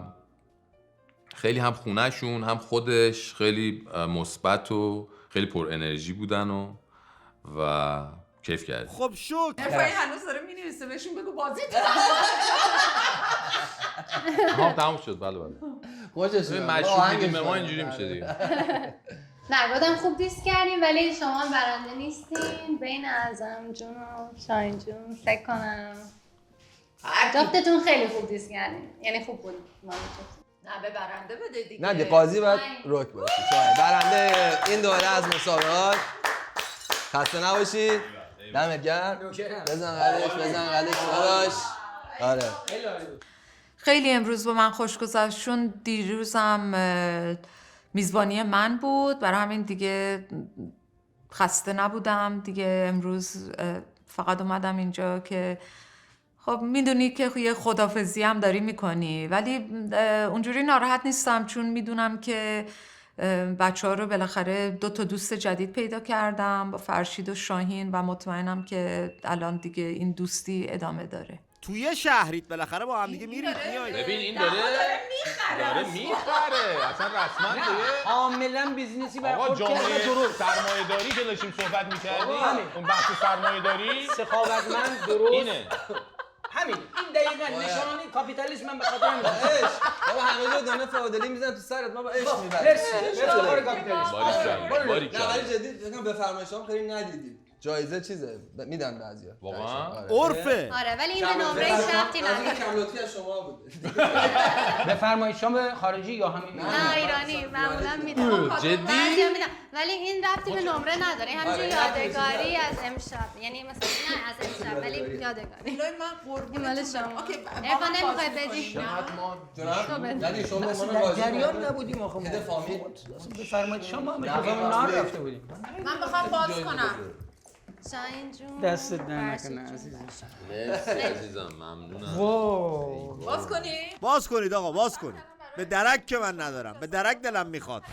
Speaker 7: خیلی هم خونهشون هم خودش خیلی مثبت و خیلی پر انرژی بودن و کیف کردیم.
Speaker 2: خب شکر.
Speaker 3: ارفانی هنوز داره می‌نویسه، بهشون بگو بازی
Speaker 7: تمام شد. بله
Speaker 5: خوشش
Speaker 7: میاد. مشروع دیدیم به ما اینجوری میشه دیگه.
Speaker 8: نه گفتم خوب دیست کردیم ولی شما برنده نیستین. بین اعظم جون و شاهین جون فکر کنم جفتتون خیلی خوب دیست کردین. یعنی خوب بود.
Speaker 3: نه به برنده بده دیگه.
Speaker 5: نه دیگه قاضی باید رک باشه. برنده این دوره از مسابقات. خسته نباشید. دمت گرم. بزن قدش داداش. آره.
Speaker 3: خیلی امروز با من خوش گذشت، چون دیروزم میزبانی من بود، برای همین دیگه خسته نبودم دیگه. امروز فقط اومدم اینجا که خب میدونی که یه خدافزی هم داری میکنی، ولی اونجوری ناراحت نیستم چون میدونم که بچه ها رو بالاخره 2 تا دوست جدید پیدا کردم با فرشید و شاهین و مطمئنم که الان دیگه این دوستی ادامه داره.
Speaker 2: توی شهرید بالاخره با هم دیگه میرید میایید.
Speaker 7: ببین این داره میخره اصلا رسما دیگه
Speaker 6: کاملا بیزینسی برای
Speaker 7: آقا
Speaker 6: خود
Speaker 7: جامعه
Speaker 6: کرده. درست
Speaker 7: سرمایه داری که داشتیم صحبت میکردیم، اون بحث سرمایه داری
Speaker 6: سخاوتمند درست
Speaker 7: اینه.
Speaker 6: همین این دقیقاً نشانی کاپیتالیسم من به خاطر همین.
Speaker 5: بابا همه جا دونه فاضلی میزنن تو سرت، ما با عشق میبریم.
Speaker 6: مرسی کار کاپیتالیسم.
Speaker 7: باریک
Speaker 5: نه ولی جدی فکر بفرمایشام خیلی ندیدید. جایزه چیزه میدن بعضیا.
Speaker 7: واقعا؟
Speaker 2: عرفه.
Speaker 8: آره ولی این به نمره شرطی نداره.
Speaker 5: کم لطفی از شما بود.
Speaker 6: بفرمایید خارجی یا همین؟
Speaker 8: نه ایرانی معمولا میدم.
Speaker 7: جدی؟
Speaker 8: بعضیا میدم ولی این ربطی به نمره نداره. همینجوری یادگاری از امشب. یعنی مثلا نه از امشب ولی یادگاری.
Speaker 3: من
Speaker 8: این مال شما. عرفان نمیخوای بدی؟
Speaker 5: یعنی شما من
Speaker 6: جریان نبودیم آخه.
Speaker 5: هد فامیل.
Speaker 6: بفرمایید شما میخوام نار رفته بودیم.
Speaker 3: من بخوام باز کنم.
Speaker 8: شاهین جون
Speaker 6: دست در نکنه عزیزم.
Speaker 7: مرسی عزیزم، ممنونم.
Speaker 3: باز کنید
Speaker 2: آقا باز کنید. به درک که من ندارم، به درک دلم میخواد.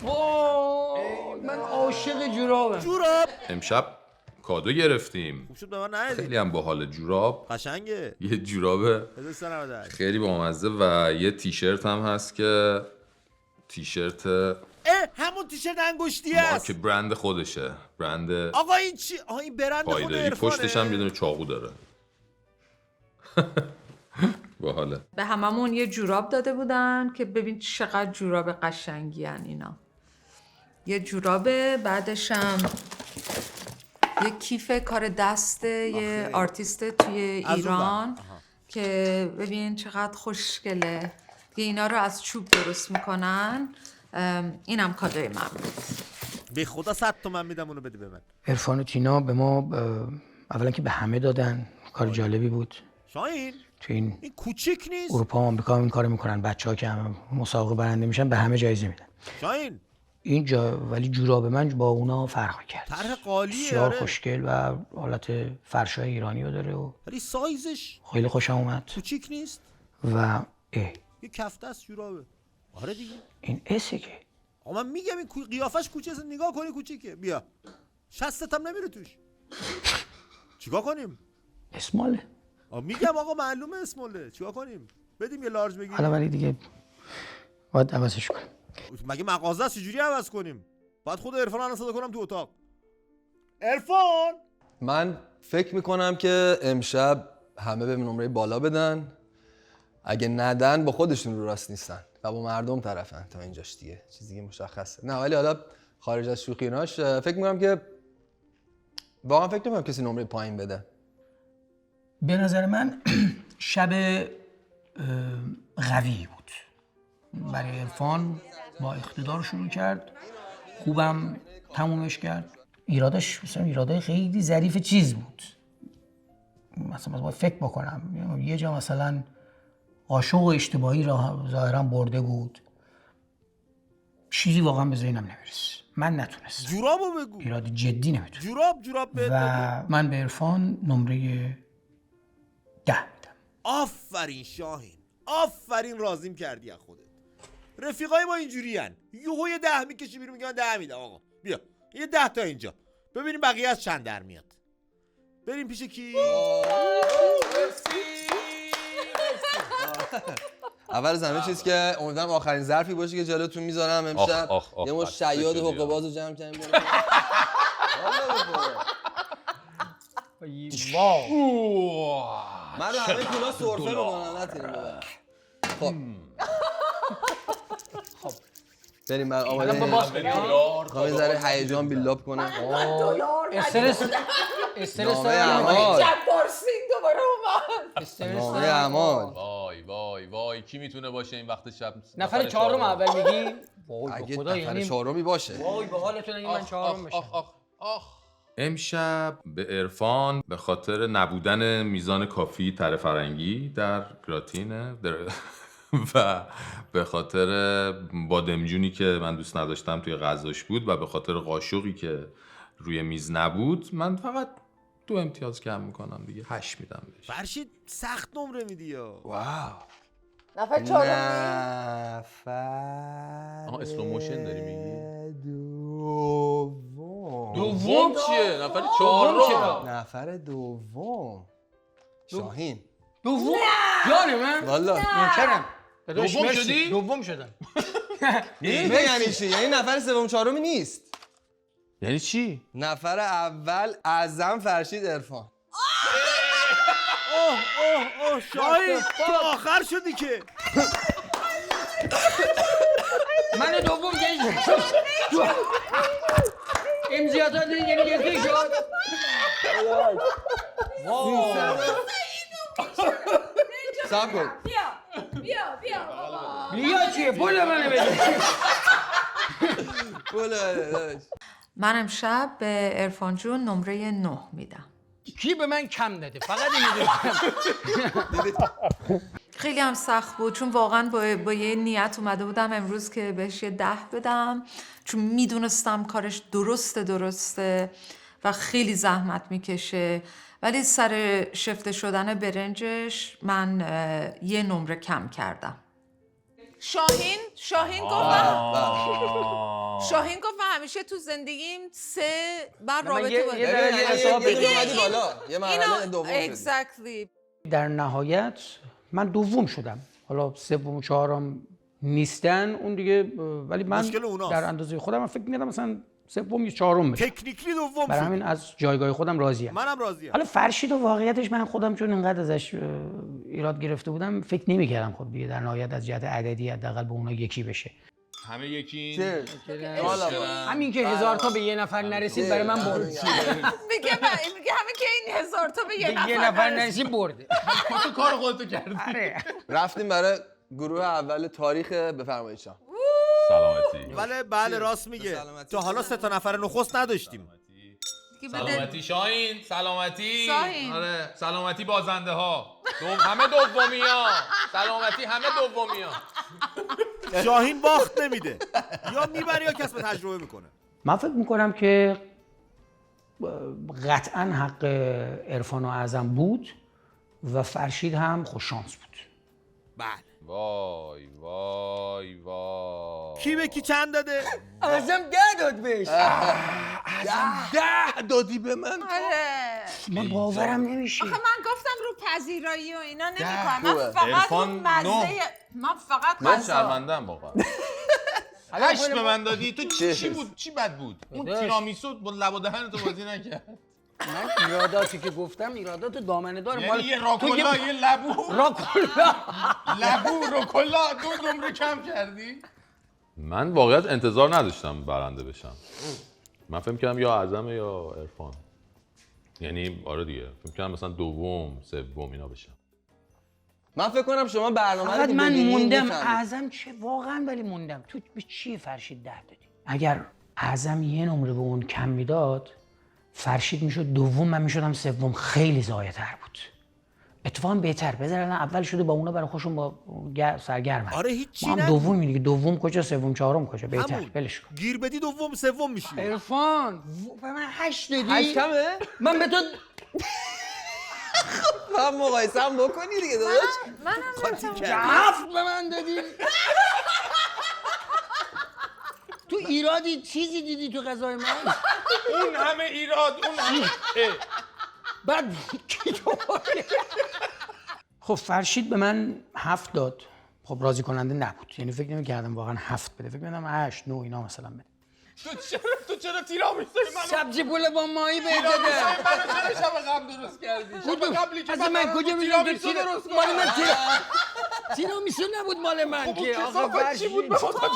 Speaker 6: من عاشق جورابم.
Speaker 2: جوراب
Speaker 7: امشب کادو گرفتیم،
Speaker 2: خوب شد به من ندید.
Speaker 7: خیلی هم باحال جوراب،
Speaker 2: قشنگه.
Speaker 7: یه جوراب
Speaker 2: 1398.
Speaker 7: خیلی بامزه و یه تیشرت هم هست که تیشرت
Speaker 2: همون تیشرت انگشتی
Speaker 7: مارک
Speaker 2: است.
Speaker 7: برند خودشه، برند
Speaker 2: آقا این چی؟ این برند خود
Speaker 7: پایداری،
Speaker 2: عرفانه.
Speaker 7: پشتش هم یه دونه چاقو داره. باحاله.
Speaker 3: به هممون یه جوراب داده بودن که ببین چقدر جوراب قشنگی هن اینا. یه جورابه، بعدش هم یه کیف کار دست یه آرتیست توی ایران که ببین چقدر خوشگله. اینا رو از چوب درست میکنن. اینم کادوی من بود.
Speaker 2: به خدا 100 تومن میدم اونو بده به من.
Speaker 6: عرفان و تینا به ما اولا که به همه دادن، کار جالبی بود.
Speaker 2: شاهین
Speaker 6: تو این
Speaker 2: کوچیک نیست.
Speaker 6: اروپا و آمریکا این کارو میکنن، بچه‌ها که همه مسابقه برنده میشن به همه جایزه میدن.
Speaker 2: شاهین
Speaker 6: اینجا ولی جوراب من با اونا فرق کرد.
Speaker 2: طرح قالیه.
Speaker 6: بسیار خوشگل و حالت فرشای ایرانی رو داره و
Speaker 2: ولی سایزش
Speaker 6: خیلی خوشم اومد
Speaker 2: کوچیک نیست.
Speaker 6: و
Speaker 2: یه کف دست جورابه. آره دیگه.
Speaker 6: این اسه که
Speaker 2: آقا من میگم این قیافش کوچیکه، نگاه کنی کوچیکه. بیا. شستت هم نمیره توش. چیکار کنیم؟
Speaker 6: اسماله.
Speaker 2: میگم آقا معلومه اسماله. چیکار کنیم؟ بدیم یه لارج بگیریم.
Speaker 6: حالا ولی دیگه باید عوضش کنیم.
Speaker 2: مگه مغازه است چجوری عوض کنیم؟ باید خود عرفان الان صدا کنم تو اتاق. عرفان!
Speaker 5: من فکر میکنم که امشب همه به نمره بالا بدن. اگه ندن با خودشون رو راست نیستن و با مردم طرفن. تا اینجاش دیگه چیزی که مشخصه. نه ولی حالا خارج از شوخیناش فکر میکنم که واقعا فکر نمیکنم کسی نمره پایین بده.
Speaker 6: به نظر من شب قوی بود برای عرفان. با اقتدار شروع کرد، خوبم تمومش کرد. ایرادش مثلا ایرادای خیلی ظریف چیز بود. مثلا باید فکر بکنم یه جا مثلا قاشق و اشتباهی را ظاهرا برده بود. چیزی واقعا به ذهنم نمیرسه. من نتونستم.
Speaker 2: جورابو بگو.
Speaker 6: ایراد جدی نمیتونم.
Speaker 2: جوراب بهت
Speaker 6: و من به عرفان نمره 10 میدم.
Speaker 2: آفرین شاهین. آفرین راضیم کردی از خودت. رفیقای ما اینجوری هن. یهو یه 10 میکشی بیرون میگن 10 میدم آقا. بیا. یه 10 تا اینجا. ببینیم بقیه از چند در میاد. بریم پیش کی؟
Speaker 5: اول از همه چیز که امیدوارم آخرین ظرفی باشه که جلوتون میذارم امشب. یه مش شیاد حقه‌بازو جمع کردیم. من رو همه پولا سرفه میکنم نتیریم ببرم. خب بریم بر آماده میخوام یه ذره هیجان بیلداپ کنم.
Speaker 6: استرس
Speaker 5: نامه اعمال. نامه اعمال.
Speaker 7: وای کی میتونه باشه این وقت شب؟
Speaker 6: نفر چهارم اول میگی؟
Speaker 5: اگه نفر چهارمی باشه.
Speaker 6: وای به حالتون اگه من چهارم بشم.
Speaker 7: امشب به عرفان به خاطر نبودن میزان کافی تره فرنگی در گراتین و به خاطر بادمجونی که من دوست نداشتم توی غذاش بود و به خاطر قاشقی که روی میز نبود، من فقط 2 امتیاز کم میکنم دیگه. 8 میدم بهش.
Speaker 2: فرشید سخت نمره میدی یا؟
Speaker 5: واو.
Speaker 3: نفر چهارم.
Speaker 5: نفر
Speaker 7: اسلوموشن داری میگی؟
Speaker 5: دوم
Speaker 7: چیه؟ نفر چهارم.
Speaker 5: نفر دوم شاهین.
Speaker 6: دوم؟ جان من؟
Speaker 5: والا
Speaker 6: نوکرم.
Speaker 7: دوم شدی؟
Speaker 6: دوم شدم.
Speaker 5: یعنی چی؟ یعنی نفر سوم چهارمی نیست.
Speaker 7: یعنی چی؟
Speaker 5: نفر اول اعظم فرشید عرفان.
Speaker 2: اوه شاهین تو آخر شدی که.
Speaker 6: من دوم گیشم. امتیازات یعنی یکی شد.
Speaker 5: صبر کن.
Speaker 6: بیا چیه؟ پول منو بده.
Speaker 3: من امشب به عرفان جون نمره 9 میدم.
Speaker 6: کی به من کم داده؟ فقط این میدونم.
Speaker 3: خیلی هم سخت بود چون واقعا با یه نیت اومده بودم امروز که بهش یه 10 بدم، چون میدونستم کارش درسته و خیلی زحمت میکشه، ولی سر شفته شدن برنجش من یه نمره کم کردم. شاهین گفت من همیشه تو زندگیم 3 بار رابطه باشه.
Speaker 5: یه مرحله دوم
Speaker 3: exactly.
Speaker 6: در نهایت من دوم شدم. حالا سوم و چهارم نیستن اون دیگه، ولی من در اندازه خودم من فکر می‌کردم مثلا سوم یا چهارم بشم.
Speaker 2: تکنیکلی دوم
Speaker 6: برای همین از جایگاه خودم راضی‌ام.
Speaker 2: منم راضی‌ام.
Speaker 6: حالا فرشید و واقعیتش من خودم چون اینقدر ازش ایراد گرفته بودم فکر نمی‌کردم خب دیگه در نهایت از جهت عددی حداقل به اونها یکی بشه.
Speaker 7: همه یکی
Speaker 6: همین که 1000 تا به یه نفر نرسید برای من برد.
Speaker 3: میگه همین که این 1000 تا به
Speaker 6: یه نفر نرسید برده.
Speaker 7: تو کار خودتو کردی.
Speaker 5: رفتیم برای گروه اول تاریخ. بفرمایید شما.
Speaker 7: سلامتی.
Speaker 2: بله راست میگه. تا حالا 3 تا نفر نخست نداشتیم.
Speaker 7: سلامتی شاهین. سلامتی.
Speaker 3: شاهین.
Speaker 7: آره سلامتی بازنده ها. همه دومیا. سلامتی همه دومیا.
Speaker 2: شاهین باخت نمیده. یا میبره یا کسب تجربه میکنه.
Speaker 6: من فکر میکنم که قطعا حق عرفان و اعظم بود و فرشید هم خوش شانس بود.
Speaker 2: بله.
Speaker 7: وای وای وای.
Speaker 2: کی به کی چند داده؟
Speaker 6: اعظم 10 داد بهش.
Speaker 10: ازم 10 دادی به من.
Speaker 3: آره
Speaker 6: من باورم نمیشه.
Speaker 3: آخه من گفتم رو پذیرایی و اینا نمی‌کنم.
Speaker 5: خوبه.
Speaker 3: من فقط
Speaker 7: عرفان
Speaker 3: اون مزه من فقط
Speaker 7: من
Speaker 3: غذا.
Speaker 7: شرمندم واقعا.
Speaker 10: 8 به من دادی. تو چی
Speaker 5: چه؟
Speaker 10: بود؟ چی بد بود؟ اون
Speaker 6: داداش.
Speaker 10: تیرامیسو با لب و دهنتو بازی نکرد.
Speaker 6: من ایراداتی که گفتم ایرادات دامنه دار
Speaker 10: یعنی یه راکولا یه لبو روکولا 2 نمره کم کردی؟
Speaker 7: من واقعا انتظار نداشتم برنده بشم. من فکر کردم یا اعظم یا عرفان. یعنی آره دیگه فکر کردم مثلا دوم سوم اینا بشم.
Speaker 5: من فکر کنم شما برنامه رو
Speaker 6: فقط
Speaker 5: که
Speaker 6: من
Speaker 5: ببینید
Speaker 6: موندم
Speaker 5: می‌فهمید.
Speaker 6: اعظم چه واقعا ولی موندم تو به چی فرشید 10 دادی؟ اگر اعظم یه نمره به اون کم میداد فرشید میشد دوم من میشدم سوم خیلی ضایع‌تر بود. اتفاقا بهتر بذارن اول شده با اونا برای خودشون با سرگرم.
Speaker 2: آره هیچی
Speaker 6: ما هم
Speaker 2: نگو.
Speaker 6: دومی دیگه دوم کجا سوم چهارم کجا بهتر
Speaker 2: همون.
Speaker 6: ولش کن.
Speaker 2: گیر بدی دوم سوم میشی.
Speaker 6: عرفان به من 8 دادی
Speaker 5: 8 کمه؟
Speaker 6: من به تو
Speaker 5: هم مقایسه هم بکنی دیگه داداش.
Speaker 3: منم
Speaker 2: قاطی کردی.
Speaker 6: 7 به من دادی تو ایرادی چیزی دیدی تو غذای من
Speaker 10: اون همه ایراد اون همه
Speaker 6: بعد خب فرشید به من 7 داد. خب راضی کننده نبود. یعنی فکر نمی‌کردم واقعا 7 بده. فکر می‌کردم 8 9 اینا مثلا بده.
Speaker 10: تو چرا تیرامیسوی منو
Speaker 6: سبزی پول با ماهی بهت دادم.
Speaker 10: منو چرا شب قبل درست کردی؟ شب قبلی که
Speaker 6: از من کجا می‌دونم
Speaker 10: تیرامیسو درست
Speaker 6: مال من تیرامیسو نبود مال من که آقا
Speaker 10: چی بود
Speaker 6: فرشید
Speaker 10: به خدا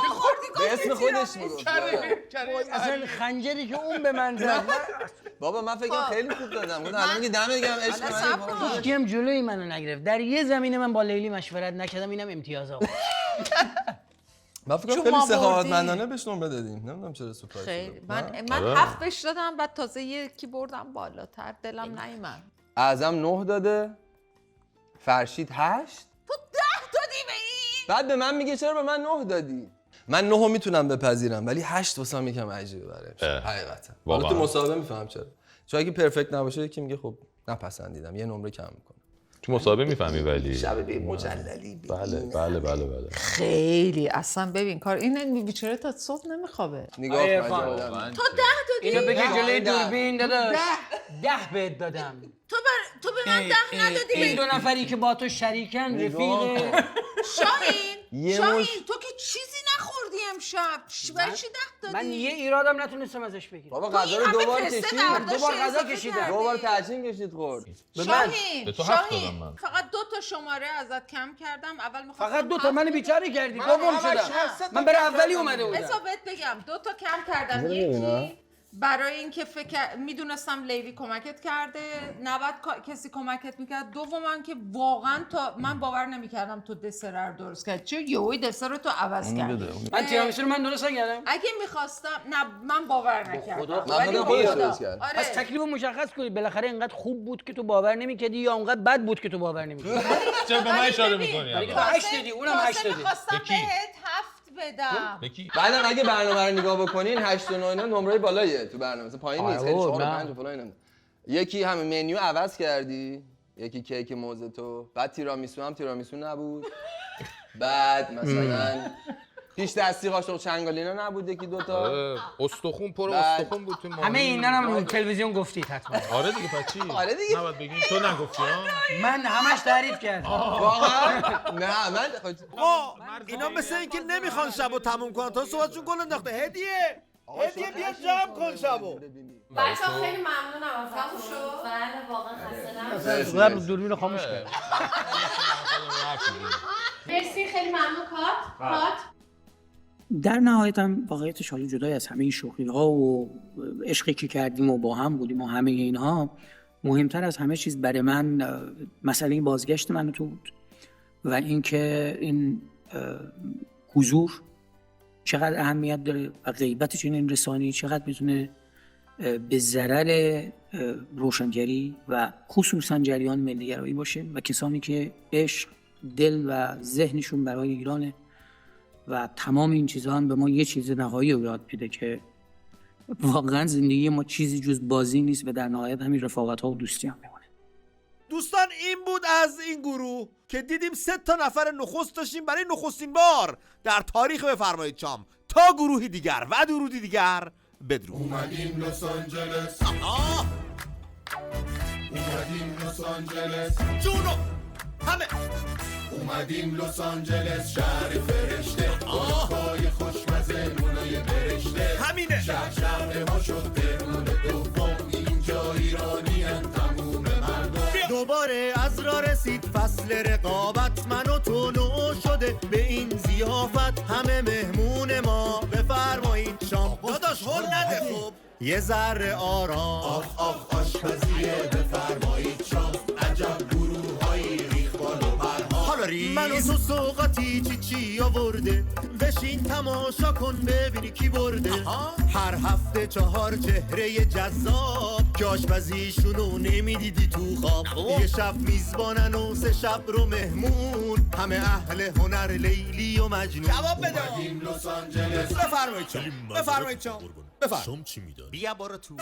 Speaker 5: به اسم خودش بود.
Speaker 6: اصلا خنجری که اون به من زد
Speaker 5: بابا من فکر کنم خیلی خوب دادم. گفتم الان که دمت گرم عشق منی.
Speaker 6: هیچ هم جلوی منو نگرفت. در یه زمینه من با لیلی مشورت نکردم اینم امتیاز آورد.
Speaker 5: من فکر کنم
Speaker 3: چون
Speaker 5: خیلی
Speaker 3: ما
Speaker 5: سخاوتمندانه بهش نمره دادیم. نمیدونم چرا سورپرایز
Speaker 3: خیلی
Speaker 5: شد.
Speaker 3: من 7 بهش دادم بعد تازه یکی بردم بالاتر دلم نیومد.
Speaker 5: اعظم 9 داده. فرشید 8.
Speaker 3: تو 10 دادی به این؟
Speaker 5: بعد به من میگه چرا به من 9 دادی؟ من 9 رو میتونم بپذیرم ولی 8 واسم یکم عجیبه برای حقیقتا. حالا تو مسابقه میفهم چرا. چون اگه پرفکت نباشه یکی میگه خب نپسندیدم یه نمره کم میکنه.
Speaker 7: تو مسابقه میفهمی ولی
Speaker 5: شب بی مجللی
Speaker 7: بله.
Speaker 3: خیلی اصلا ببین کار این بیچاره تا صبح نمیخوابه.
Speaker 5: نگاه کن آدم.
Speaker 3: تو 10 دادی؟
Speaker 6: اینو بگی جلوی دوربین داداش 10 بهت دادم.
Speaker 3: تو به من 10 ندادی.
Speaker 6: این 2 نفری که با تو شریکن رفیق
Speaker 3: شاهین تو که چیزی نخوردی امشب برای چی 10 دادی؟
Speaker 6: من یه ایرادم نتونستم ازش بگیرم.
Speaker 5: بابا غذا رو دو بار کشید.
Speaker 6: 2 بار غذا کشیدم.
Speaker 5: 2 بار تعجین کشید خورد.
Speaker 3: شاهین
Speaker 7: به تو 7 دادم من.
Speaker 3: فقط 2 تا شماره ازت کم کردم اول می‌خواستم
Speaker 6: فقط 2 تا منو بیچاره کردی. دوم شدم. من برای اولی اومده بودم.
Speaker 3: بذار بهت بگم 2 تا کم کردم. یکی برای اینکه میدونستم لیلی کمکت کرده نباید کسی کمکت میکرد. دومم که واقعا تا من باور نمیکردم تو دسر رو درست کرد. چه یهویی دسر رو تو عوض کردی.
Speaker 6: من تیرامیسو رو من درست نکردم.
Speaker 3: اگه میخواستم نه من باور نکردم.
Speaker 5: من خودش درست کرد.
Speaker 6: پس تکلیف مشخص کنید بالاخره اینقدر خوب بود که تو باور نمیکردی یا اونقدر بد بود که تو باور نمیکردی.
Speaker 10: چرا به من اشاره میکنی؟
Speaker 6: تو 8 دادی اونم 8 دادی.
Speaker 3: میخواستم بهت 7 بدم.
Speaker 5: بعدم اگه برنامه رو نگاه بکنین 8 و 9 اینا نمره بالاییه تو برنامه. مثلا پایین نیست. خیلی 4 و 5 و فلان اینا. یکی همه منیو عوض کردی. یکی کیک موزه تو. بعد تیرامیسو هم تیرامیسو نبود. بعد مثلا پیش دستی قاشق چنگالینا نبود یکی 2 تا.
Speaker 10: استخون پر استخون بود تو ما.
Speaker 6: همه اینا هم رو تلویزیون گفتید حتما.
Speaker 10: آره دیگه پس چی؟
Speaker 5: آره دیگه.
Speaker 10: نباید بگی تو نگفتی ها؟
Speaker 6: من همش تعریف کردم.
Speaker 5: واقعا نه من
Speaker 2: اینا مثل اینکه نمیخوان شبو تموم کنن تا صحبتشون گل انداخته. هدیه بیا جمع کن شبو.
Speaker 8: بچه‌ها خیلی ممنونم از تموم شد. بله واقعا خسته
Speaker 6: قبل دوربین رو خاموش کرد.
Speaker 8: مرسی خیلی ممنون کات.
Speaker 6: در نهایت هم واقعیتش حالا جدای از همه این شوخی‌ها و عشقی که کردیم و با هم بودیم و همه اینها مهمتر از همه چیز برای من مسئله بازگشت من تو بود و اینکه این حضور چقدر اهمیت داره و غیبت چنین رسانه‌ای چقدر میتونه به ضرر روشنگری و خصوصا جریان ملی‌گرایی باشه و کسانی که عشق دل و ذهنشون برای ایرانه و تمام این چیزها هم به ما یه چیز نهایی رو یاد میده که واقعا زندگی ما چیزی جز بازی نیست و در نهایت همین رفاقت‌ها و دوستی هم میمونه.
Speaker 2: دوستان این بود از این گروه که دیدیم 3 نفر نخست داشتیم برای نخستین بار در تاریخ بفرمایید شام. تا گروهی دیگر و درودی دیگر بدرود.
Speaker 10: اومدیم لس آنجلس، اومدیم لس آنجلس،
Speaker 2: جونو همه
Speaker 10: اومدیم لس آنجلس، شهر فرشته، گل‌های خوشمزه، نونای برشته،
Speaker 2: همینه.
Speaker 10: شهر ما شد تهرون دوم، اینجا ایرانی هم تموم مردم.
Speaker 2: دوباره از را رسید فصل رقابت، من و تو نو شده به این ضیافت، همه مهمون ما بفرمایید شام. داداش هول نده خوب یه ذره آرام.
Speaker 10: آخ آشپزیه بفرمایید شام، عجب گروه‌هایی ریخ بال و پرها.
Speaker 2: حالا ریز من و تو سوقاتی چی آورده، بشین تماشا کن ببینی کی برده. هر هفته 4 چهره جذاب که آشپزیشونو نمیدیدی تو خواب. یه شب میزبانن و 3 شب رو مهمون، همه اهل هنر لیلی و مجنون. جواب بده.
Speaker 10: اومدیم لس آنجلس،
Speaker 2: بفرمایید شام. بفرمایید شام. بفرمایید. شام چی میداد؟ بیا برو تو.